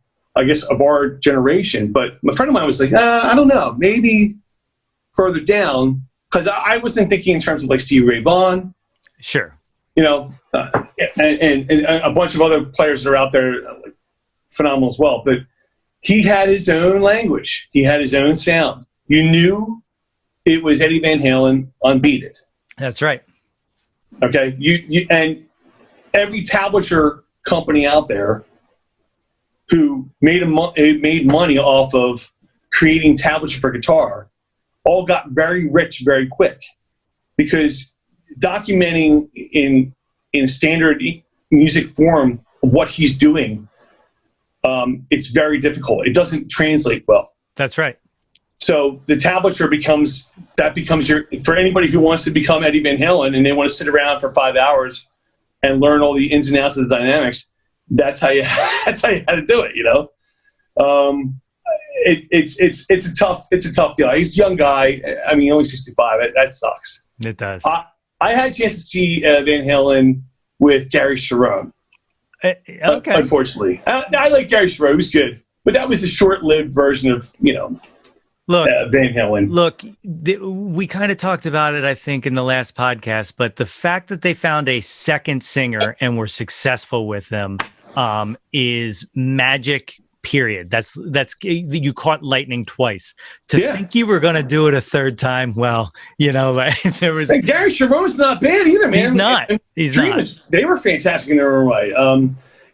our generation. But my friend of mine was like, I don't know, maybe further down, because I wasn't thinking in terms of like Stevie Ray Vaughan. Sure. And a bunch of other players that are out there, phenomenal as well. But he had his own language. He had his own sound. You knew it was Eddie Van Halen on Beat It. That's right. Okay. And every tablature company out there who made money off of creating tablature for guitar all got very rich very quick, because documenting in standard music form what he's doing, it's very difficult. It doesn't translate well. That's right. So the tablature becomes for anybody who wants to become Eddie Van Halen and they want to sit around for 5 hours and learn all the ins and outs of the dynamics. That's how you had to do it. It's a tough deal. He's a young guy. I mean, only 65. That sucks. It does. I had a chance to see Van Halen with Gary Cherone. Okay. Unfortunately, I like Gary Cherone. He was good, but that was a short-lived version of Van Halen. Look, we kind of talked about it, I think, in the last podcast, but the fact that they found a second singer and were successful with them is magic period. That's you caught lightning twice. To think you were going to do it a third time, well, like there was. And Gary Sharon's not bad either, man. He's not. They were fantastic in their own way.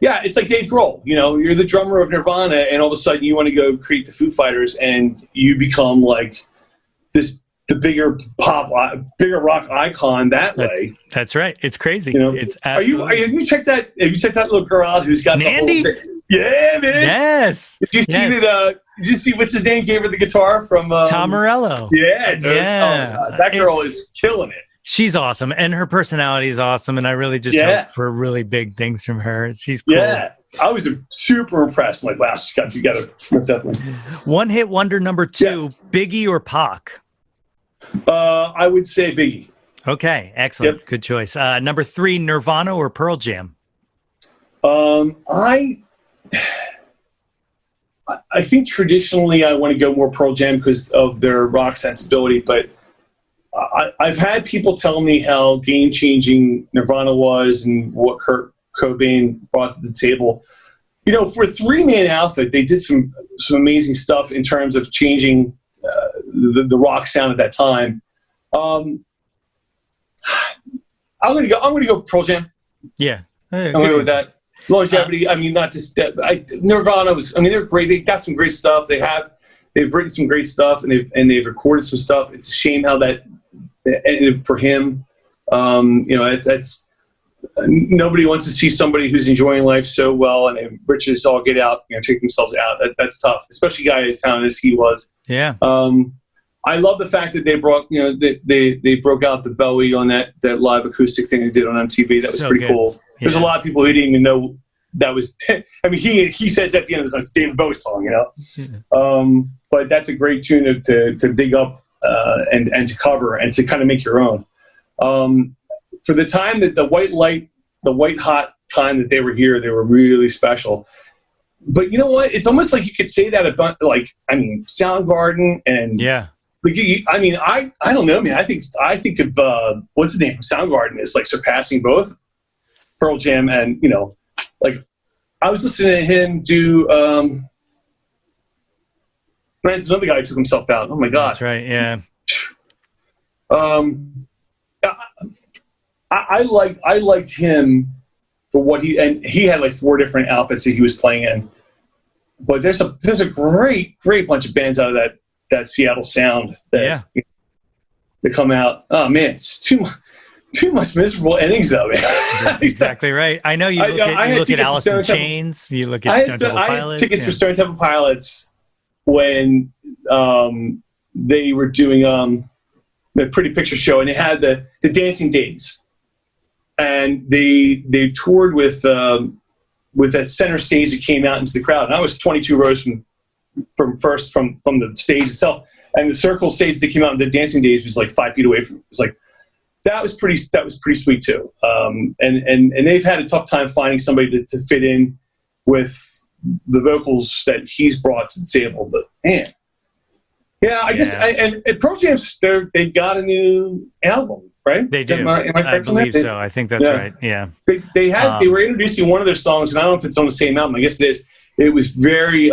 It's like Dave Grohl. You're the drummer of Nirvana, and all of a sudden you want to go create the Foo Fighters, and you become like the bigger rock icon that way. That's right. It's crazy. It's absolutely. Have you checked that little girl out who's got Mandy? The whole thing? Yeah, man. Yes. Did you see that? Did you see what's his name gave her the guitar from Tom Morello? Yeah, dude. Yeah. Oh, that girl is killing it. She's awesome, and her personality is awesome, and I really just hope for really big things from her. She's cool. Yeah, I was super impressed. Like, wow, she's got together. Definitely. One hit wonder number 2, Biggie or Pac? I would say Biggie. Okay, excellent. Yep. Good choice. Number 3, Nirvana or Pearl Jam? I think traditionally I want to go more Pearl Jam because of their rock sensibility, but I've had people tell me how game-changing Nirvana was and what Kurt Cobain brought to the table. For a 3-man outfit, they did some amazing stuff in terms of changing the rock sound at that time. I'm gonna go Pearl Jam. Yeah, I'm gonna go with that. Longevity. Not just that. Nirvana was. They're great. They got some great stuff. They've written some great stuff, and they've recorded some stuff. It's a shame how that ended for him. That's nobody wants to see somebody who's enjoying life so well and riches all get out, take themselves out. That's tough, especially a guy as talented as he was. Yeah. I love the fact that they brought, they broke out the Bowie on that live acoustic thing they did on MTV. That was so pretty cool. Yeah. There's a lot of people who didn't even know that was. He says at the end of this, David Bowie song, Yeah. But that's a great tune to dig up and to cover and to kind of make your own. For the time that the white hot time that they were here, they were really special. But you know what? It's almost like you could say that about Soundgarden and I don't know, man. I think of what's his name from Soundgarden is like surpassing both Pearl Jam and I was listening to him do. There's another guy who took himself out. Oh my God. That's right. Yeah. I liked him for what he had like 4 different outfits that he was playing in. But there's a great bunch of bands out of that Seattle sound that come out. Oh man, it's too much miserable endings though, man. That's exactly right. I know you look at Alice in Chains, you look at Stone Temple Pilots. I had tickets for Stone Temple Pilots when they were doing the Pretty Picture Show, and they had the Dancing Days. And they toured with that center stage that came out into the crowd. And I was 22 rows from the stage itself. And the circle stage that came out in the Dancing Days was like 5 feet away from. It was like that was pretty sweet too. And they've had a tough time finding somebody to fit in with the vocals that he's brought to the table. But man, I guess and Pearl Jam, they've got a new album. Right? They do. Am I believe so. I think that's right. Yeah. They were introducing one of their songs, and I don't know if it's on the same album. I guess it is. It was very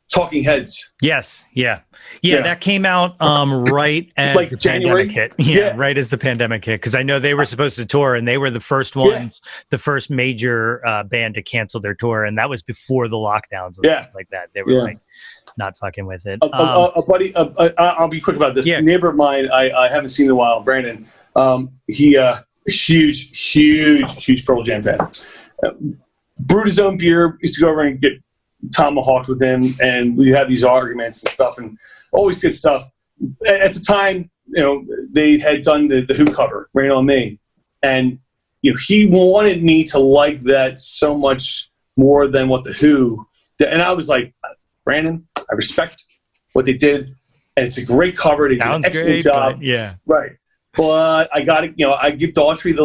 Talking Heads. Yes. Yeah. That came out right as like the January? pandemic hit. Yeah, right as the pandemic hit. Because I know they were supposed to tour, and they were the first ones, the first major band to cancel their tour, and that was before the lockdowns and stuff like that. They were not fucking with it. A buddy, I'll be quick about this. A neighbor of mine, I haven't seen in a while, Brandon. He huge Pearl Jam fan. Brewed his own beer. Used to go over and get tomahawked with him, and we had these arguments and stuff, and always good stuff. At the time, they had done the Who cover, Rain on Me, and he wanted me to like that so much more than what the Who did. And I was like, Brandon, I respect what they did, and it's a great cover. They did an excellent job. Right. But I got to, I give Daughtry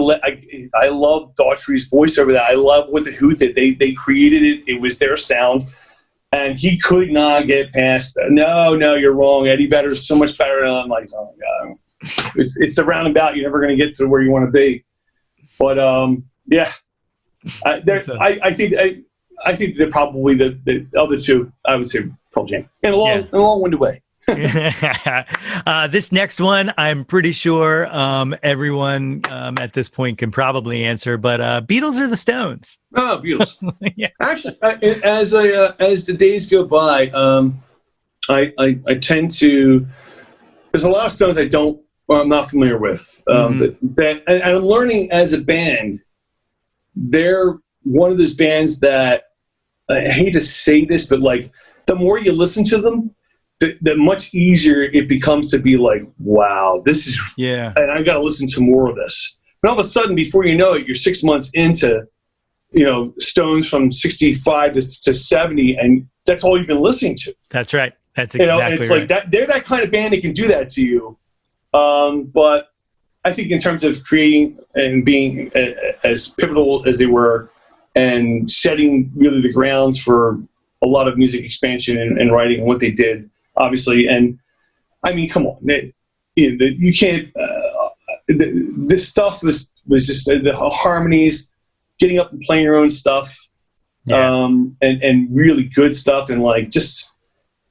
I love Daughtry's voice over that. I love what the Who did. They created it. It was their sound, and he could not get past that. No, you're wrong. Eddie Vedder's so much better. And I'm like, oh my God, it's the roundabout. You're never going to get to where you want to be. But I think. I think they're probably the other two. I would say Pearl Jam in a long-winded way. This next one, I'm pretty sure everyone at this point can probably answer, but Beatles or the Stones? Oh, Beatles. Yeah. Actually, as the days go by, I tend to. There's a lot of Stones I'm not familiar with. And I'm learning as a band. They're one of those bands that I hate to say this, but like the more you listen to them, the much easier it becomes to be like, wow, this is, and I got to listen to more of this. And all of a sudden, before you know it, you're 6 months into, Stones from 65 to 70, and that's all you've been listening to. That's right. That's exactly it's right. Like that. They're that kind of band that can do that to you. But I think in terms of creating and being as pivotal as they were, and setting really the grounds for a lot of music expansion and writing and what they did. Obviously, and I mean, come on, you can't. This stuff was just the harmonies, getting up and playing your own stuff, and really good stuff, and like just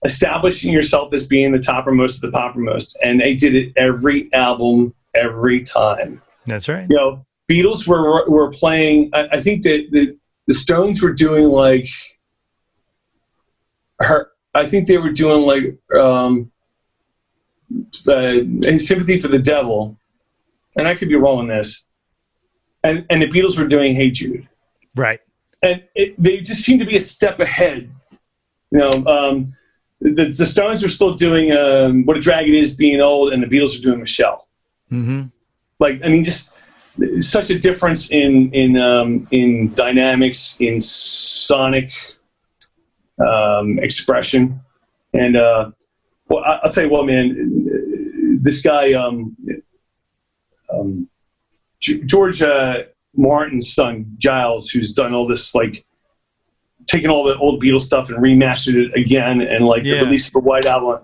establishing yourself as being the toppermost of the poppermost. And they did it every album, every time. That's right. Beatles were playing. I think that the Stones were doing like her. I think they were doing like Sympathy for the Devil, and I could be wrong on this. And the Beatles were doing Hey Jude, right? And they just seemed to be a step ahead. The Stones are still doing What a Drag It Is Being Old, and the Beatles are doing Michelle. Mm-hmm. Like, I mean, just such a difference in dynamics, in sonic expression. And well, I'll tell you what, man, this guy George Martin's son Giles, who's done all this, like taken all the old Beatles stuff and remastered it again, and like the release of the White Album.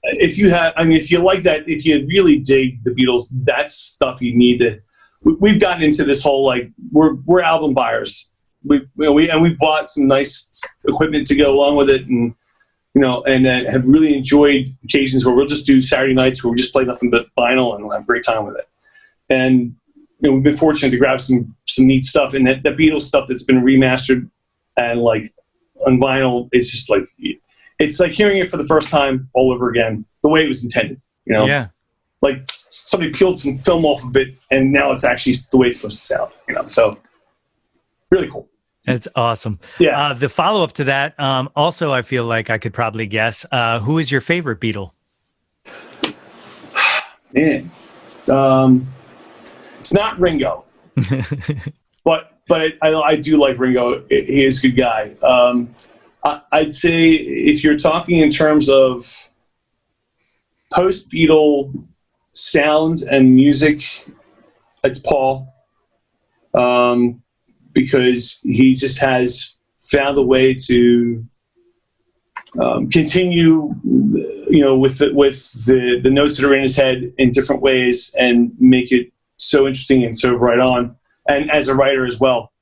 If you like that, if you really dig the Beatles, that's stuff you need to. We've gotten into this whole like we're album buyers. We bought some nice equipment to go along with it, and have really enjoyed occasions where we'll just do Saturday nights where we just play nothing but vinyl and we'll have a great time with it. And we've been fortunate to grab some neat stuff, and that Beatles stuff that's been remastered and like on vinyl. It's just like it's like hearing it for the first time all over again, the way it was intended. Like somebody peeled some film off of it, and now it's actually the way it's supposed to sound. So really cool. That's awesome. Yeah. The follow-up to that, also, I feel like I could probably guess. Who is your favorite Beatle? Man, it's not Ringo, but I do like Ringo. He is a good guy. I'd say if you're talking in terms of post-Beatle sound and music, it's Paul. Because he just has found a way to continue, with the notes that are in his head in different ways and make it so interesting and so right on. And as a writer as well.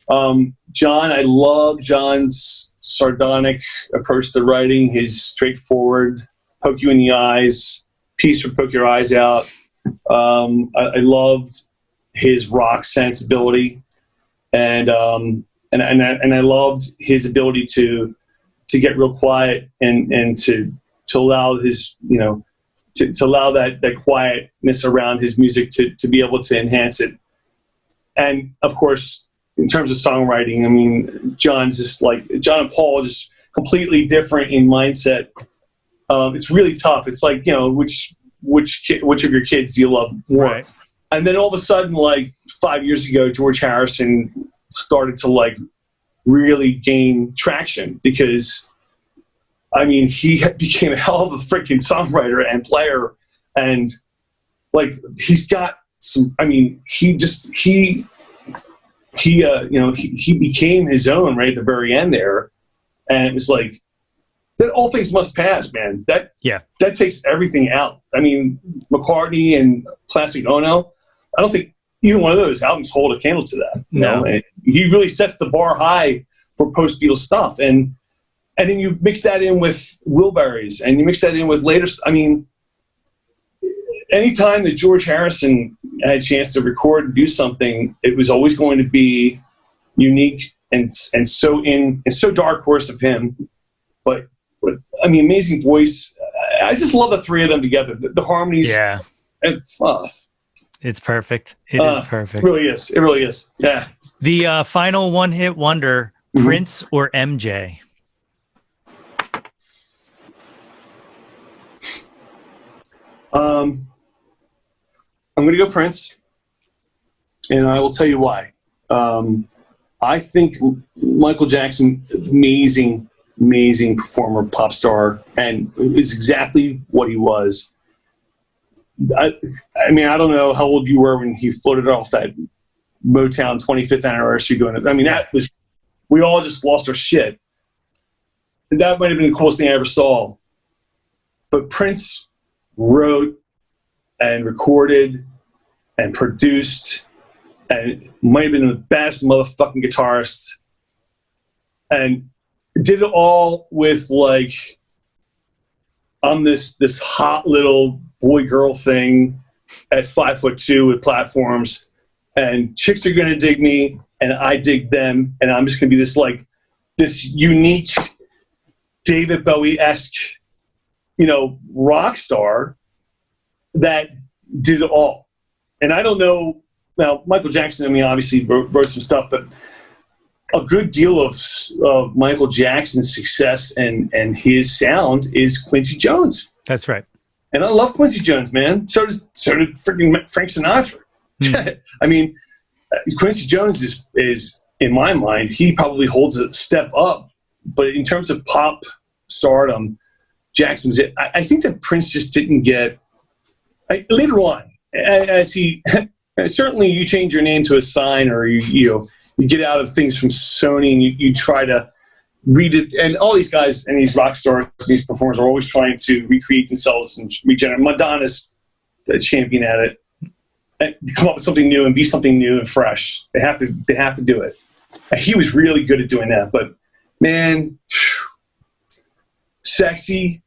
John, I love John's sardonic approach to writing, his straightforward, poke you in the eyes, piece or poke your eyes out. I loved his rock sensibility. And I loved his ability to get real quiet and to allow his to allow that quietness around his music to be able to enhance it. And of course, in terms of songwriting, I mean, John and Paul just completely different in mindset. It's really tough. It's like which of your kids do you love more? Right. And then all of a sudden, like 5 years ago, George Harrison started to like really gain traction because, I mean, he became a hell of a freaking songwriter and player, and like he's got some. I mean, he became his own right at the very end there, and it was like that. All things must pass, man. That takes everything out. I mean, McCartney and Classic Ono. I don't think either one of those albums hold a candle to that. No. He really sets the bar high for post-Beatles stuff. And then you mix that in with Wilburys, and you mix that in with later. I mean, anytime that George Harrison had a chance to record and do something, it was always going to be unique and so dark horse of him. But I mean, amazing voice. I just love the three of them together. The harmonies. Yeah. And, it's perfect. It is perfect. It really is. It really is. Yeah. The final one-hit wonder, Prince or MJ? I'm going to go Prince, and I will tell you why. I think Michael Jackson, amazing performer, pop star, and is exactly what he was. I mean, I don't know how old you were when he floated off that Motown 25th anniversary doing it. I mean, that was, we all just lost our shit. And that might have been the coolest thing I ever saw. But Prince wrote and recorded and produced and might have been the best motherfucking guitarist, and did it all with like, I'm this hot little boy girl thing at 5'2" with platforms, and chicks are gonna dig me and I dig them, and I'm just gonna be this unique David Bowie-esque, rock star that did it all. And I don't know, now Michael Jackson, I mean, obviously wrote some stuff, but a good deal of Michael Jackson's success and his sound is Quincy Jones. That's right. And I love Quincy Jones, man. So did freaking Frank Sinatra. I mean, Quincy Jones is in my mind, he probably holds a step up, but in terms of pop stardom, Jackson was it. I think that Prince just didn't get later on, as he certainly you change your name to a sign, or you get out of things from Sony and you try to read it. And all these guys and these rock stars and these performers are always trying to recreate themselves and regenerate. Madonna's a champion at it, and come up with something new and be something new and fresh. They have to do it. And he was really good at doing that. But man, sexy,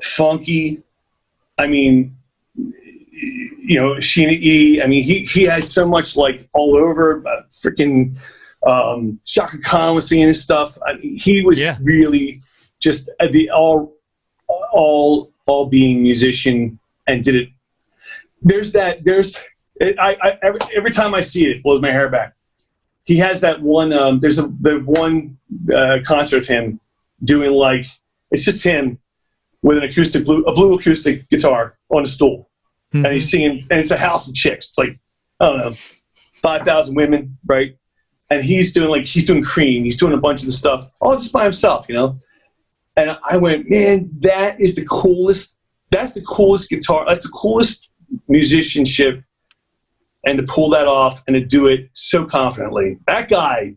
funky. I mean, Sheena E. I mean, he had so much like all over. Freaking Shaka Khan was singing his stuff. I mean, he was really just the all being musician and did it. Every time I see it, it blows my hair back. He has that one. There's the one concert of him doing it's just him with an a blue acoustic guitar on a stool, and he's singing, and it's a house of chicks. It's like, I don't know, 5,000 women, right? And he's doing Cream. He's doing a bunch of the stuff all just by himself, And I went, man, that is the coolest. That's the coolest guitar. That's the coolest musicianship, and to pull that off and to do it so confidently. That guy,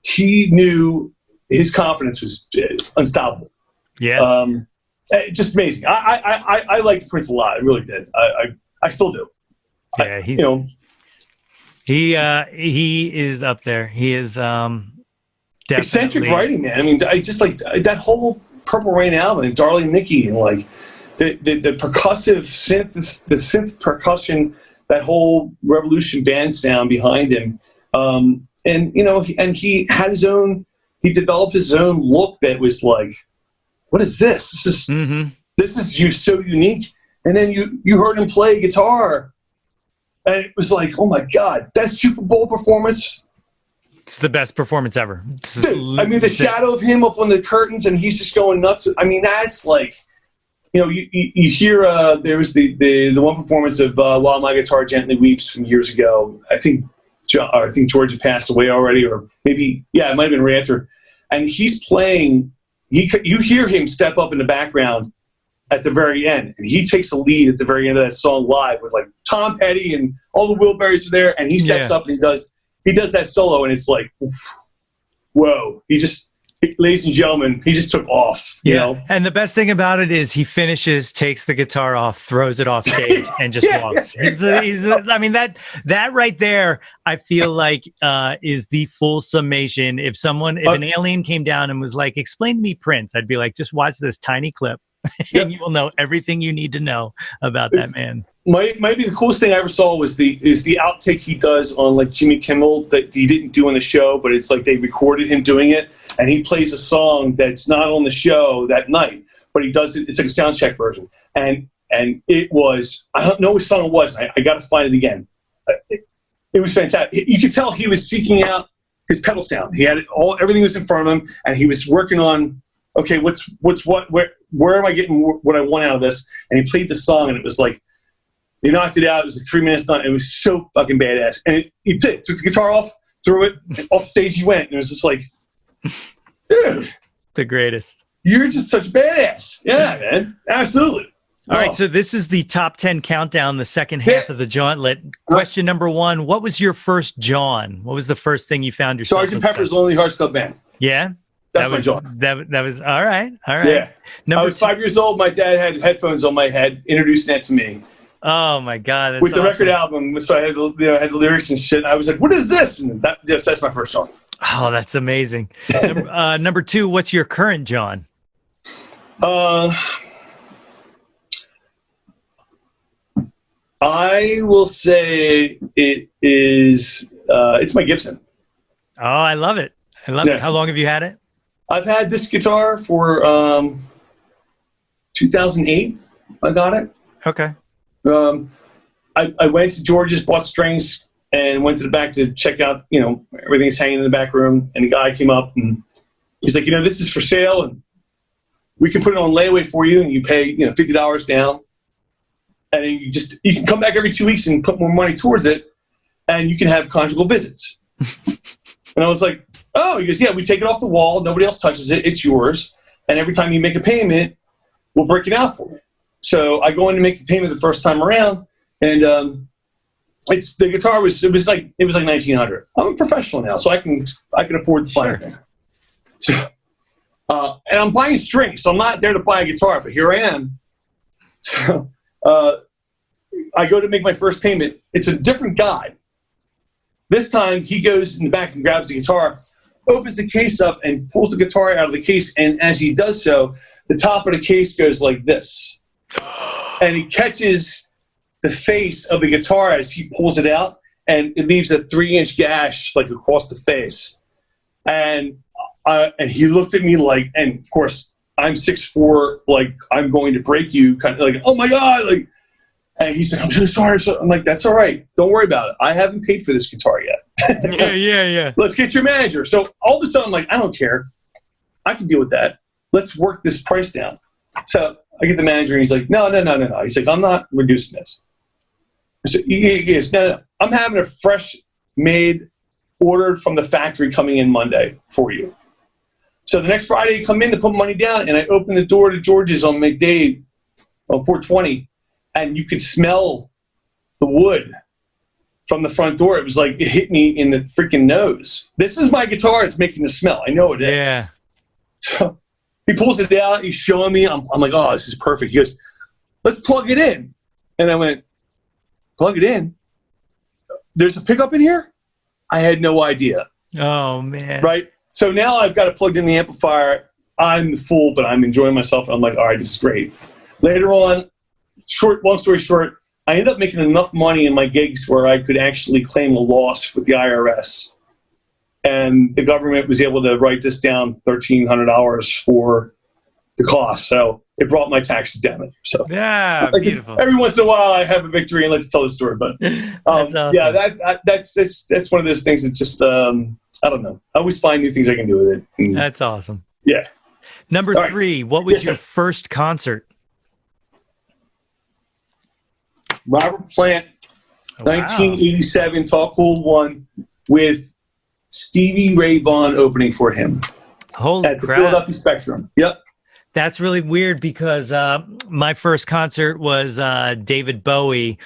he knew his confidence was unstoppable. Yeah. Just amazing. I liked Prince a lot. I really did. I still do. Yeah, he is up there. He is definitely eccentric writing, man. I mean, I just like that whole Purple Rain album and Darling Nikki and the percussive synth, the synth percussion, that whole Revolution band sound behind him. And he had his own. He developed his own look that was like, what is this? This is you so unique. And then you heard him play guitar, and it was like, oh my God, that Super Bowl performance. It's the best performance ever. Dude, I mean, the shadow of him up on the curtains, and he's just going nuts. I mean, that's like, you hear there was the one performance of While My Guitar Gently Weeps from years ago. I think George had passed away already, or maybe, it might have been right after. And he's playing. You hear him step up in the background at the very end, and he takes the lead at the very end of that song live with Tom Petty and all the Wilburys are there, and he steps up and he does that solo, and it's like, whoa! ladies and gentlemen, he just took off. You know? And the best thing about it is he finishes, takes the guitar off, throws it off stage, and just walks. I mean, that right there, I feel like is the full summation. If an alien came down and was like, "Explain to me Prince," I'd be like, "Just watch this tiny clip, and you will know everything you need to know about that man." Might be the coolest thing I ever saw was the outtake he does on like Jimmy Kimmel that he didn't do on the show, but it's like they recorded him doing it, and he plays a song that's not on the show that night, but he does it. It's like a sound check version, and it was, I don't know which song it was. I got to find it again. It was fantastic. You could tell he was seeking out his pedal sound. He had everything was in front of him, and he was working on, okay, what's what, where am I getting what I want out of this? And he played the song, and it was like, he knocked it out. It was like 3 minutes done. It was so fucking badass. And he took the guitar off, threw it, and off the stage he went. And it was just like, dude. The greatest. You're just such a badass. Yeah, man. Absolutely. All right, so this is the top 10 countdown, the second half of the Jauntlet. Question number 1, what was your first Jawn? What was the first thing you found yourself? Sgt. Pepper's Lonely Hearts Club Band. Yeah? That's my Jawn. That was, all right. Yeah. I was 5 years old. My dad had headphones on my head, introducing that to me. Oh my God! That's with the awesome. record album, so I had the lyrics and shit. I was like, "What is this?" And that's my first song. Oh, that's amazing. Number 2, what's your current Jawn? I will say it is. It's my Gibson. Oh, I love it. I love it. How long have you had it? I've had this guitar for 2008. I got it. Okay. I went to George's, bought strings, and went to the back to check out, everything's hanging in the back room. And the guy came up and he's like, this is for sale, and we can put it on layaway for you, and you pay, $50 down. And you can come back every 2 weeks and put more money towards it, and you can have conjugal visits. And I was like, oh, he goes, yeah, we take it off the wall. Nobody else touches it. It's yours. And every time you make a payment, we'll break it out for you. So I go in to make the payment the first time around, and the guitar was like $1,900. I'm a professional now, so I can afford to buy it. So, and I'm buying strings, so I'm not there to buy a guitar, but here I am. So I go to make my first payment. It's a different guy. This time he goes in the back and grabs the guitar, opens the case up, and pulls the guitar out of the case. And as he does so, the top of the case goes like this. And he catches the face of the guitar as he pulls it out, and it leaves a 3-inch gash like across the face. And he looked at me like, and of course I'm 6'4", like I'm going to break you, kind of like, oh my God, like. And he said, I'm so sorry. I'm like, that's all right. Don't worry about it. I haven't paid for this guitar yet. Yeah. Let's get your manager. So all of a sudden, I'm like, I don't care. I can deal with that. Let's work this price down. So I get the manager, and he's like, no. He's like, I'm not reducing this. So he goes, no. I'm having a fresh made, ordered from the factory coming in Monday for you. So the next Friday, I come in to put money down, and I open the door to George's on McDade on 420. And you could smell the wood from the front door. It was like it hit me in the freaking nose. This is my guitar. It's making the smell. I know it is. Yeah. So he pulls it out. He's showing me. I'm like, oh, this is perfect. He goes, let's plug it in. And I went, plug it in? There's a pickup in here? I had no idea. Oh, man. Right? So now I've got it plugged in the amplifier. I'm the fool, but I'm enjoying myself. I'm like, all right, this is great. Later on, long story short, I ended up making enough money in my gigs where I could actually claim a loss with the IRS. And the government was able to write this down $1,300 for the cost. So it brought my taxes down. So yeah, beautiful. Every once in a while I have a victory and let's tell the story. But that's awesome. Yeah, that's one of those things that just, I don't know. I always find new things I can do with it. And, that's awesome. Yeah. Number 3, what was your first concert? Robert Plant, 1987, Talk Cool 1, with Stevie Ray Vaughan opening for him. Holy at the crap. Philadelphia Spectrum. Yep. That's really weird because my first concert was David Bowie,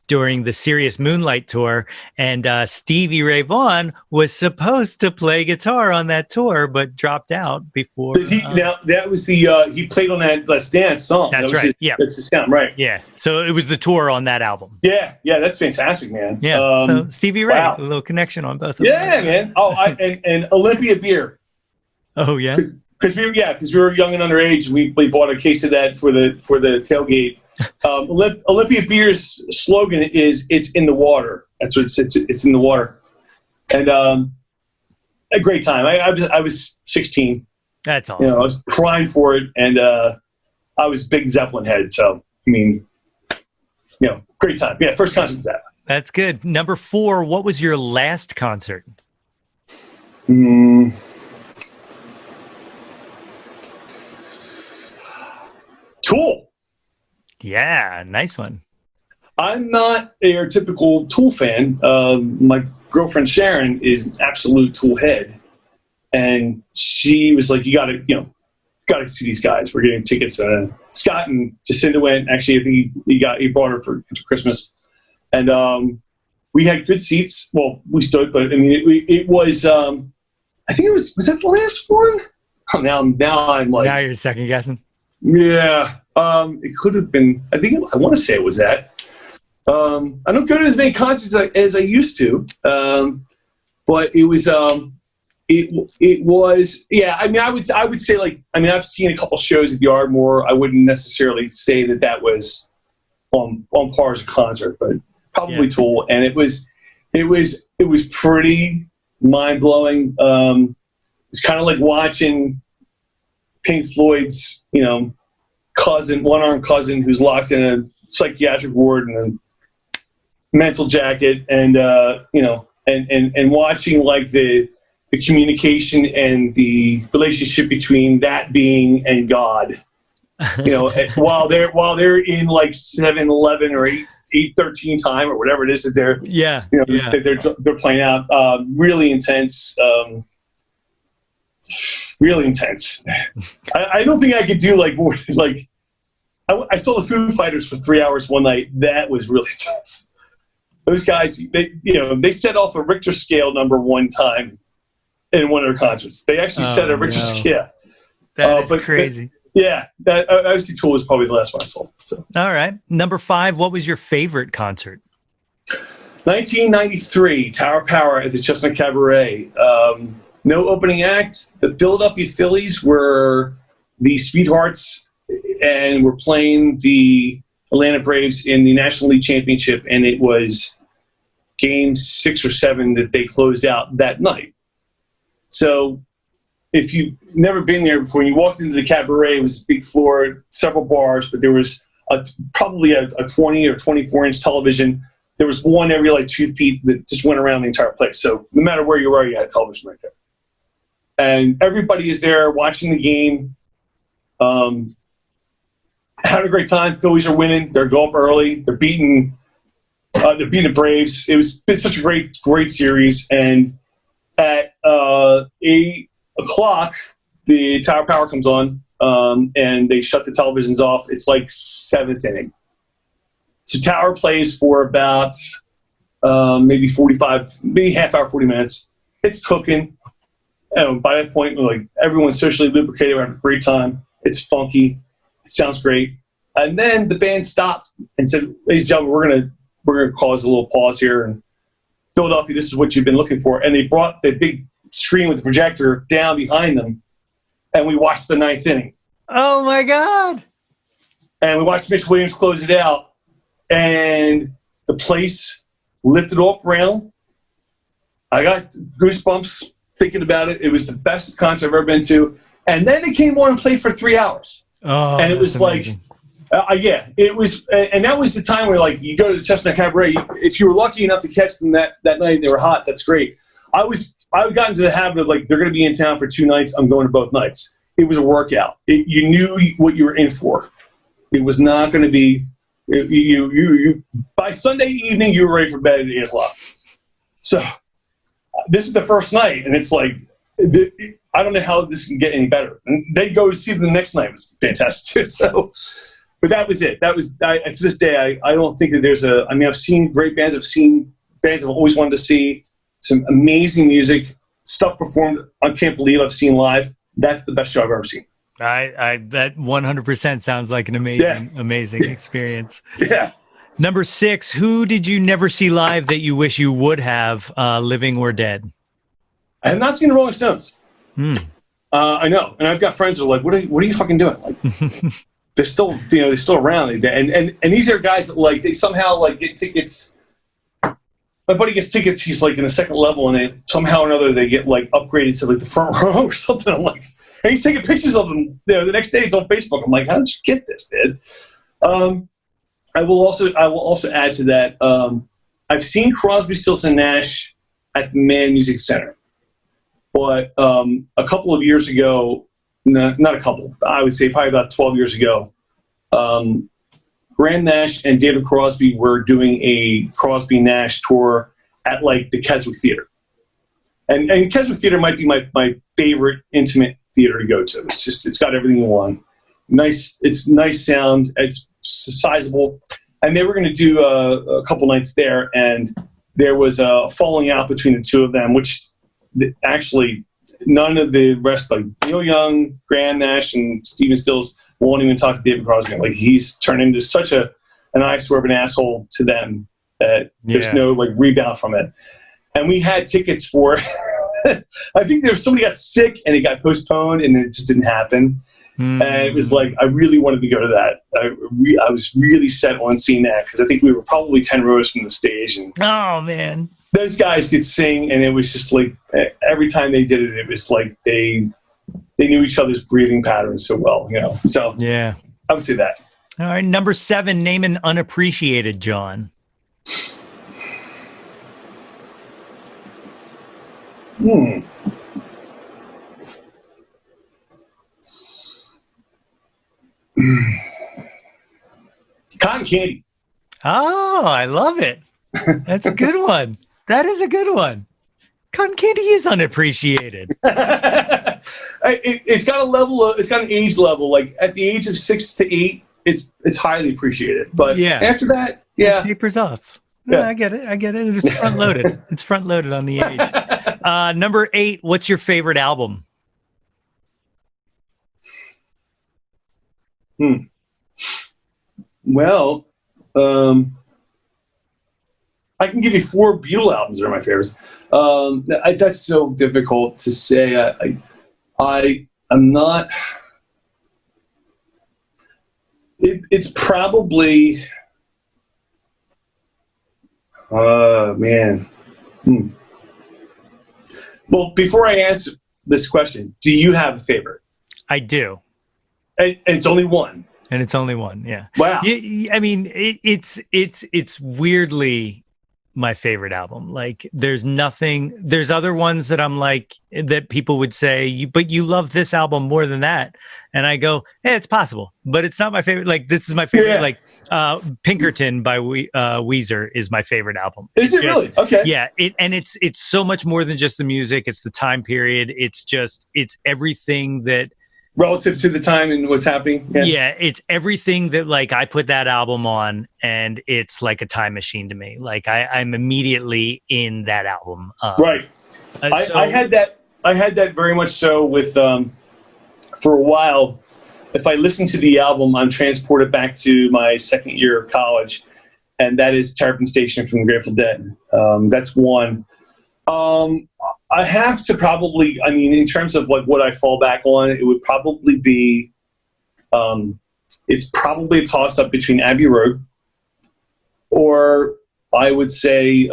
during the Serious Moonlight tour, and Stevie Ray Vaughan was supposed to play guitar on that tour, but dropped out before. Now that was the he played on that Let's Dance song. That's right. That's the sound, right? Yeah. So it was the tour on that album. Yeah, that's fantastic, man. Yeah. So Stevie Ray, a little connection on both of them. Yeah, man. Oh, and Olympia beer. Oh yeah. Because we were young and underage. We bought a case of that for the tailgate. Olympia Beer's slogan is "It's in the water." That's what it's in the water, and a great time. I was 16. That's awesome. I was crying for it, and I was a big Zeppelin head. So I mean, great time. Yeah, first concert was that. That's good. Number 4. What was your last concert? Tool. Yeah, nice one. I'm not a typical Tool fan. My girlfriend Sharon is an absolute Tool head, and she was like, "You got to see these guys. We're getting tickets." Scott and Jacinda went. Actually, I think he brought her for Christmas, and we had good seats. Well, we stood, but I mean, it was. I think it was that the last one? Oh, now I'm like. Now you're second guessing. Yeah, it could have been. I want to say it was that. I don't go to as many concerts as I used to, but it was. It was. Yeah, I mean, I would say I've seen a couple shows at the Ardmore. I wouldn't necessarily say that was on par as a concert, but probably Tool, and it was pretty mind blowing. It's kind of like watching Pink Floyd's, one-armed cousin who's locked in a psychiatric ward and a mental jacket, and watching like the communication and the relationship between that being and God. While they're in like 7-11 or 8-13 time or whatever it is that they're that they're playing out. Really intense. Really intense. I don't think I could do I saw the Foo Fighters for 3 hours one night. That was really intense. Those guys, they set off a Richter scale number one time in one of their concerts. They actually set a Richter scale. That is crazy. That obviously Tool was probably the last one I saw. So. All right. Number 5, what was your favorite concert? 1993, Tower Power at the Chestnut Cabaret. No opening act. The Philadelphia Phillies were the Sweethearts and were playing the Atlanta Braves in the National League Championship, and it was game 6 or 7 that they closed out that night. So if you've never been there before, you walked into the cabaret, it was a big floor, several bars, but there was probably a 20 or 24-inch television. There was one every 2 feet that just went around the entire place. So no matter where you were, you had a television right there. And everybody is there watching the game, having a great time. Phillies are winning. They're going up early. They're beating the Braves. It's such a great series. And at 8 o'clock, the Tower Power comes on, and they shut the televisions off. It's like 7th inning. So Tower plays for about maybe half hour, 40 minutes. It's cooking. And by that point, everyone's socially lubricated. We're having a great time. It's funky. It sounds great. And then the band stopped and said, "Ladies and gentlemen, we're gonna cause a little pause here. And Philadelphia, this is what you've been looking for." And they brought the big screen with the projector down behind them, and we watched the 9th inning. Oh my God! And we watched Mitch Williams close it out, and the place lifted off around. I got goosebumps thinking about it. It was the best concert I've ever been to. And then they came on and played for 3 hours. Oh, and it was amazing. It was, and that was the time where you go to the Chestnut Cabaret. If you were lucky enough to catch them that night, they were hot. That's great. I got into the habit of they're going to be in town for 2 nights. I'm going to both nights. It was a workout. You knew what you were in for. It was not going to be. You by Sunday evening you were ready for bed at 8 o'clock. So this is the first night, and it's I don't know how this can get any better. And they go to see them the next night. It was fantastic too. So but that was it. That was to this day. I don't think that there's a. I mean, I've seen great bands. I've seen bands I've always wanted to see. Some amazing music, stuff performed. I can't believe I've seen live. That's the best show I've ever seen. That 100% sounds like an amazing experience. Yeah. Number 6, who did you never see live that you wish you would have, living or dead? I have not seen the Rolling Stones. I know, and I've got friends that are like, "What are you fucking doing?" Like, they're still around, and these are guys that like they somehow like get tickets. My buddy gets tickets. He's like in a second level, and somehow or another they get like upgraded to like the front row or something. I'm like, and he's taking pictures of them. The next day it's on Facebook. I'm like, how did you get this, man? I will also add to that. I've seen Crosby, Stills and Nash at the Mann Music Center, but a couple of years ago, not a couple, I would say probably about 12 years ago, Graham Nash and David Crosby were doing a Crosby-Nash tour at like the Keswick Theater. And Keswick Theater might be my favorite intimate theater to go to. It's got everything you want. It's nice sound. It's sizable. And they were going to do a couple nights there, and there was a falling out between the two of them, which actually none of the rest, like Neil Young, Graham Nash, and Stephen Stills, won't even talk to David Crosby. Like, he's turned into such an eyesore of an asshole to them that there's no like rebound from it. And we had tickets for I think somebody got sick and it got postponed and it just didn't happen. And it was like, I really wanted to go to that. I was really set on seeing that because I think we were probably 10 rows from the stage. And oh, man. Those guys could sing, and it was just like every time they did it, it was like they knew each other's breathing patterns so well, you know. So yeah, I would say that. All right, number 7, name an unappreciated John. Cotton candy. Oh, I love it. That's a good one. That is a good one. Cotton candy is unappreciated. It's got a level. It's got an age level. Like at the age of 6 to 8, it's highly appreciated. But after that, it tapers off. Yeah, I get it. It's front loaded. It's front loaded on the age. Number 8. What's your favorite album? Well, I can give you 4 Beatle albums that are my favorites. That's so difficult to say. I'm not. It's probably. Man. Well, before I answer this question, do you have a favorite? I do. And it's only one. And it's only one, yeah. Wow. I mean, it's weirdly my favorite album. Like, there's other ones that I'm like, that people would say, but you love this album more than that. And I go, hey, it's possible, but it's not my favorite. Like, this is my favorite. Yeah. Like, Pinkerton by Weezer is my favorite album. Is it really? Okay. Yeah. It's so much more than just the music. It's the time period. It's everything that, relative to the time and what's happening. Yeah, it's everything that like I put that album on, and it's like a time machine to me. Like I'm immediately in that album. Right. I had that very much so with for a while. If I listen to the album, I'm transported back to my second year of college, and that is Terrapin Station from the Grateful Dead. That's one. I have to probably, I mean, in terms of like what I fall back on, it would probably be, it's probably a toss up between Abbey Road, or I would say,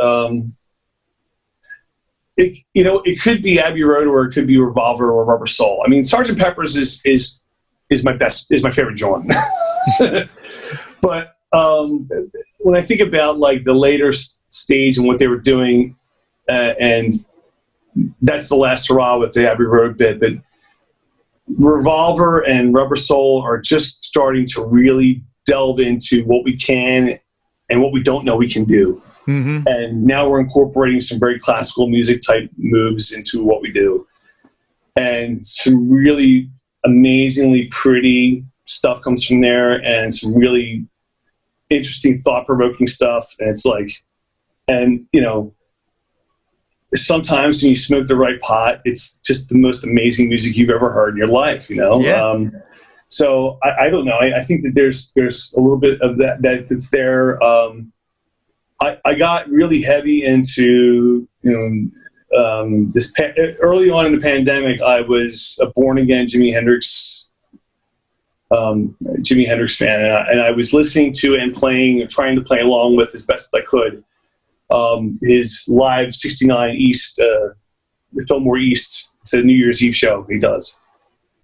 it could be Abbey Road, or it could be Revolver or Rubber Soul. I mean, Sgt. Pepper's is my favorite John. But when I think about like the later stage and what they were doing, and that's the last hurrah with the Abbey Road bit, but Revolver and Rubber Soul are just starting to really delve into what we can and what we don't know we can do. Mm-hmm. And now we're incorporating some very classical music type moves into what we do, and some really amazingly pretty stuff comes from there, and some really interesting, thought-provoking stuff. And it's like, and sometimes when you smoke the right pot, it's just the most amazing music you've ever heard in your life. Yeah. So I don't know. I think that there's a little bit of that's there. I got really heavy into early on in the pandemic. I was a born again Jimi Hendrix fan, and I was listening to and trying to play along with as best as I could his live 69 East, Fillmore East. It's a New Year's Eve show he does,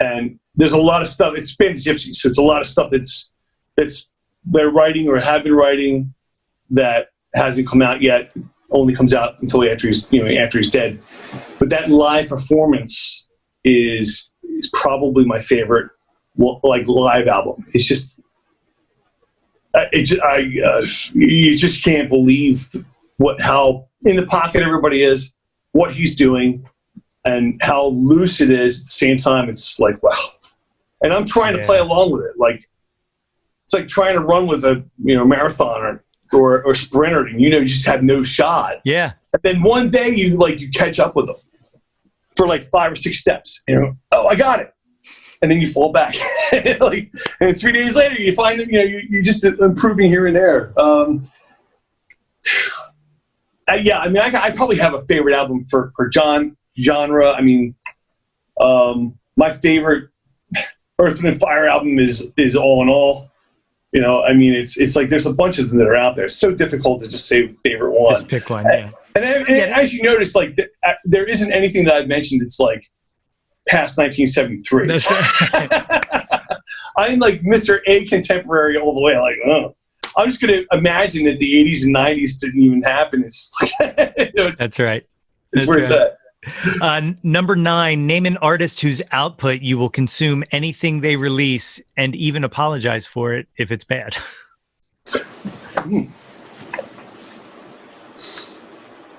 and there's a lot of stuff. It's Spanish Gypsy, so it's a lot of stuff that's they're writing or have been writing that hasn't come out yet. Only comes out until after he's dead. But that live performance is probably my favorite live album. It's just you just can't believe how in the pocket everybody is, what he's doing, and how loose it is. At the same time, it's like, wow. And I'm trying to play along with it. Like, it's like trying to run with a marathoner or sprinter, and you just have no shot. Yeah. And then one day you catch up with them for 5 or 6 steps. Oh, I got it. And then you fall back. And 3 days later you find them. You're just improving here and there. Yeah. I mean, I probably have a favorite album for genre. I mean, my favorite Earth, Wind & Fire album is All in All. I mean, it's like there's a bunch of them that are out there. It's so difficult to just say favorite one. Just pick one, yeah. And as you notice, there isn't anything that I've mentioned that's past 1973. That's right. I'm like Mr. A contemporary all the way. I'm just going to imagine that the 80s and 90s didn't even happen. It's that's right. It's where it's at. Number 9, name an artist whose output you will consume anything they release and even apologize for it if it's bad.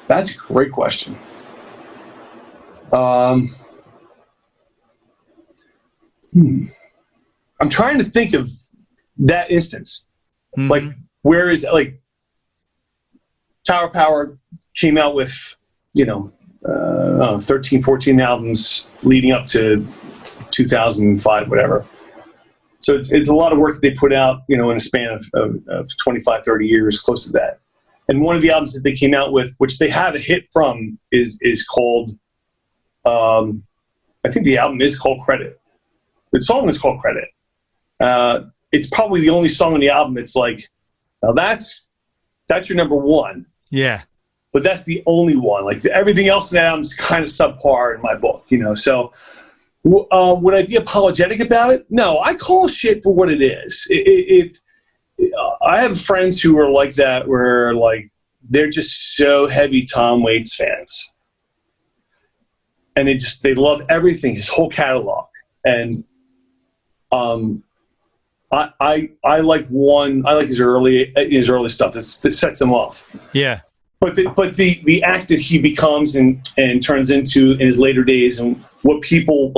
That's a great question. I'm trying to think of that instance. Mm-hmm. Where is it? Tower Power came out with, 13, 14 albums leading up to 2005, whatever. So it's a lot of work that they put out, in a span of 25, 30 years, close to that. And one of the albums that they came out with, which they had a hit from, is called, I think the album is called Credit. The song is called Credit. It's probably the only song on the album that's now that's your number one. Yeah. But that's the only one. Everything else in that album is kind of subpar in my book, So would I be apologetic about it? No, I call shit for what it is. If I have friends who are like that, where they're just so heavy Tom Waits fans, and they love everything, his whole catalog. And I like his early stuff. It sets him off. Yeah. But the act that he becomes and turns into in his later days, and what people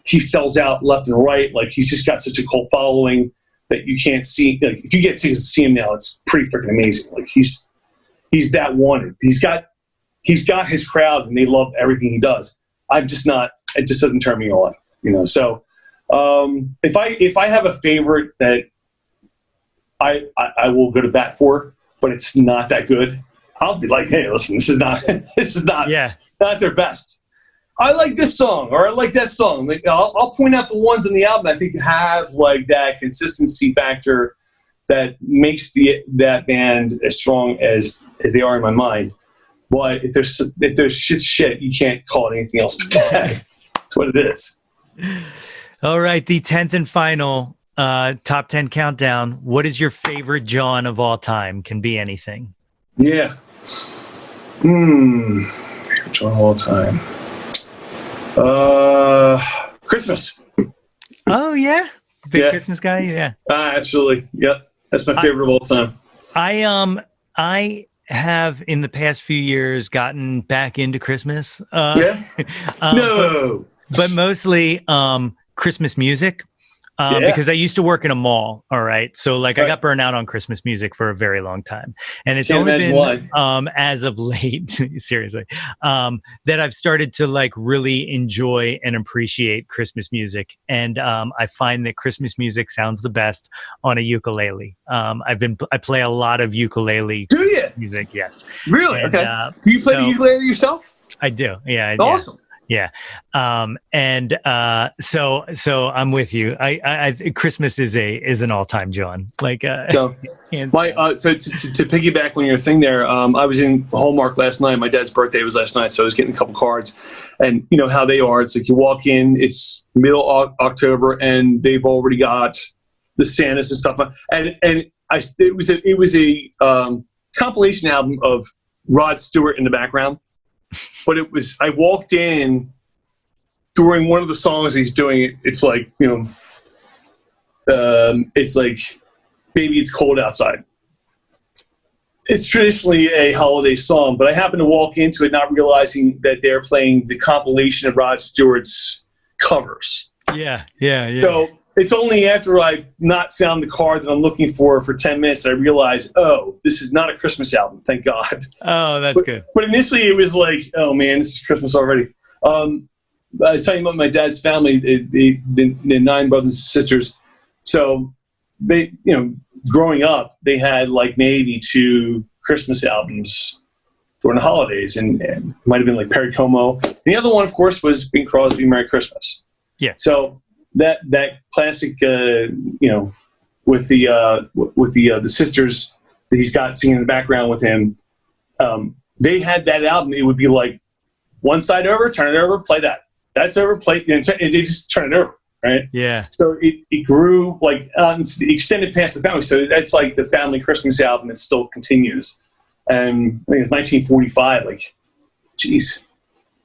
he sells out left and right. He's just got such a cult following that you can't see. If you get tickets to see him now, it's pretty freaking amazing. He's that wanted. He's got his crowd, and they love everything he does. I'm just not. It just doesn't turn me on. So if I have a favorite that I will go to bat for, but it's not that good, I'll be like, hey, listen, this is not not their best. I like this song, or I like that song. I'll point out the ones on the album I think have that consistency factor that makes that band as strong as they are in my mind. But if there's shit, you can't call it anything else. That's what it is. All right, the 10th and final top 10 countdown. What is your favorite Jawn of all time? Can be anything. Yeah. Favorite Jawn of all time. Christmas. Oh yeah, big Christmas guy. Yeah. Absolutely. Yep. That's my favorite of all time. I have in the past few years gotten back into Christmas. No. But mostly Christmas music. because I used to work in a mall. All right. So like I got burned out on Christmas music for a very long time. And it's only been as of late, seriously, that I've started to like really enjoy and appreciate Christmas music. And I find that Christmas music sounds the best on a ukulele. I play a lot of ukulele music. Yes. Really? And, okay. Do you play the ukulele yourself? I do. Yeah. Awesome. Yeah. So I'm with you. I Christmas is an all-time Jawn. Like, so to piggyback on your thing there, I was in Hallmark last night. My dad's birthday was last night. So I was getting a couple cards, and you know how they are. It's like you walk in, it's middle October and they've already got the Santas and stuff. And it was a compilation album of Rod Stewart in the background. But I walked in during one of the songs he's doing. It's like, it's like, Baby It's Cold Outside. It's traditionally a holiday song, but I happened to walk into it not realizing that they're playing the compilation of Rod Stewart's covers. Yeah. So it's only after I not found the card that I'm looking for 10 minutes that I realized, oh, this is not a Christmas album. Thank God. Oh, that's good. But initially it was like, oh man, this is Christmas already. I was telling you about my dad's family, the 9 brothers and sisters. So they, growing up, they had like maybe 2 Christmas albums during the holidays, and it might have been like Perry Como. And the other one, of course, was Bing Crosby, Merry Christmas. Yeah. So that classic, with the sisters that he's got singing in the background with him, they had that album. It would be like one side over, turn it over, play that. That's over, play, and they just turn it over, right? Yeah. So it grew like extended past the family. So that's like the family Christmas album that still continues. And I think it's 1945. Like, geez.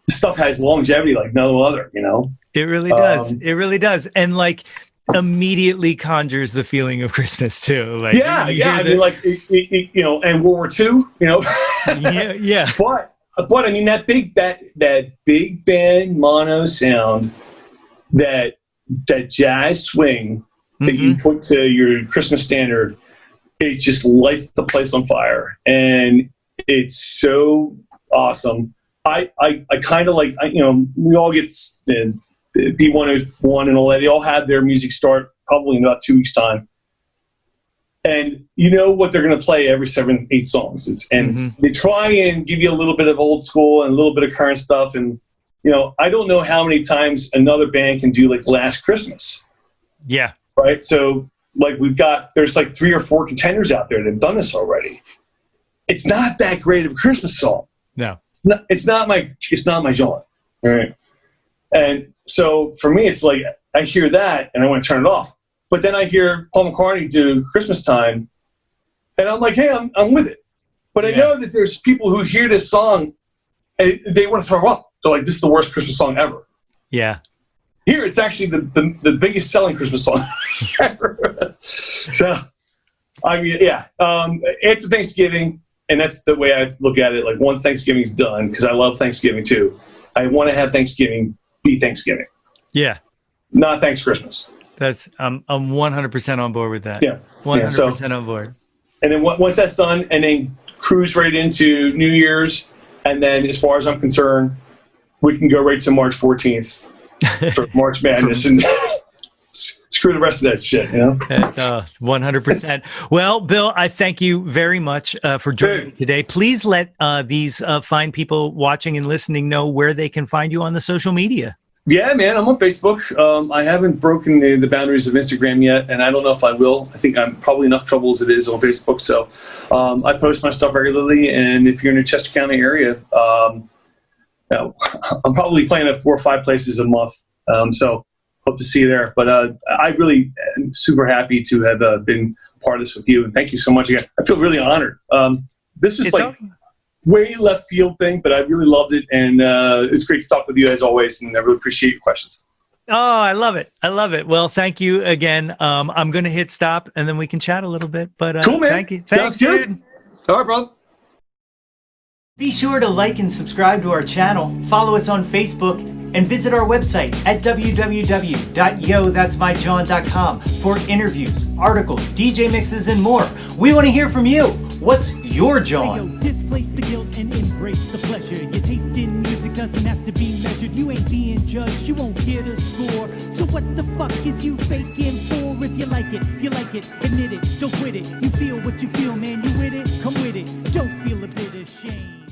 This stuff has longevity like no other, It really does. It really does. And like immediately conjures the feeling of Christmas too. Like, yeah. I mean, like, and World War II, yeah. But I mean, that big band mono sound, that jazz swing that you put to your Christmas standard, it just lights the place on fire. And it's so awesome. I kind of like, we all get B101 and all that. They all have their music start probably in about 2 weeks' time. And you know what they're going to play every 7-8 songs. They try and give you a little bit of old school and a little bit of current stuff. And, I don't know how many times another band can do like Last Christmas. Yeah. Right? So like there's like 3 or 4 contenders out there that have done this already. It's not that great of a Christmas song. No. It's not my Jawn, right? And so for me, it's like I hear that and I want to turn it off. But then I hear Paul McCartney do Christmas Time, and I'm like, hey, I'm with it. But I know that there's people who hear this song and they want to throw up. They're like, this is the worst Christmas song ever. Yeah. Here, it's actually the biggest selling Christmas song ever. So, I mean, yeah. After Thanksgiving. And that's the way I look at it. Like once Thanksgiving's done, because I love Thanksgiving too. I want to have Thanksgiving be Thanksgiving. Yeah. Not thanks Christmas. That's I'm 100% on board with that. Yeah. 100% on board. And then once that's done, and then cruise right into New Year's, and then as far as I'm concerned, we can go right to March 14th for March Madness and screw the rest of that shit, That's 100%. Well, Bill, I thank you very much for joining me today. Please let these fine people watching and listening know where they can find you on the social media. Yeah, man, I'm on Facebook. I haven't broken the boundaries of Instagram yet, and I don't know if I will. I think I'm probably enough trouble as it is on Facebook. So I post my stuff regularly, and if you're in the Chester County area, I'm probably playing at 4 or 5 places a month. So hope to see you there. But I really am super happy to have been part of this with you. And thank you so much again. I feel really honored. This was way left field thing, but I really loved it. And it's great to talk with you as always. And I really appreciate your questions. Oh, I love it. I love it. Well, thank you again. I'm going to hit stop and then we can chat a little bit. But cool, man. Thank you. Thanks, dude. All right, bro. Be sure to like and subscribe to our channel. Follow us on Facebook And visit our website at www.yothat'smyjawn.com for interviews, articles, DJ mixes, and more. We want to hear from you. What's your Jawn? Displace the guilt and embrace the pleasure. Your taste in music doesn't have to be measured. You ain't being judged, you won't get a score. So what the fuck is you faking for? If you like it, admit it, don't quit it. You feel what you feel, man, you with it? Come with it, don't feel a bit ashamed.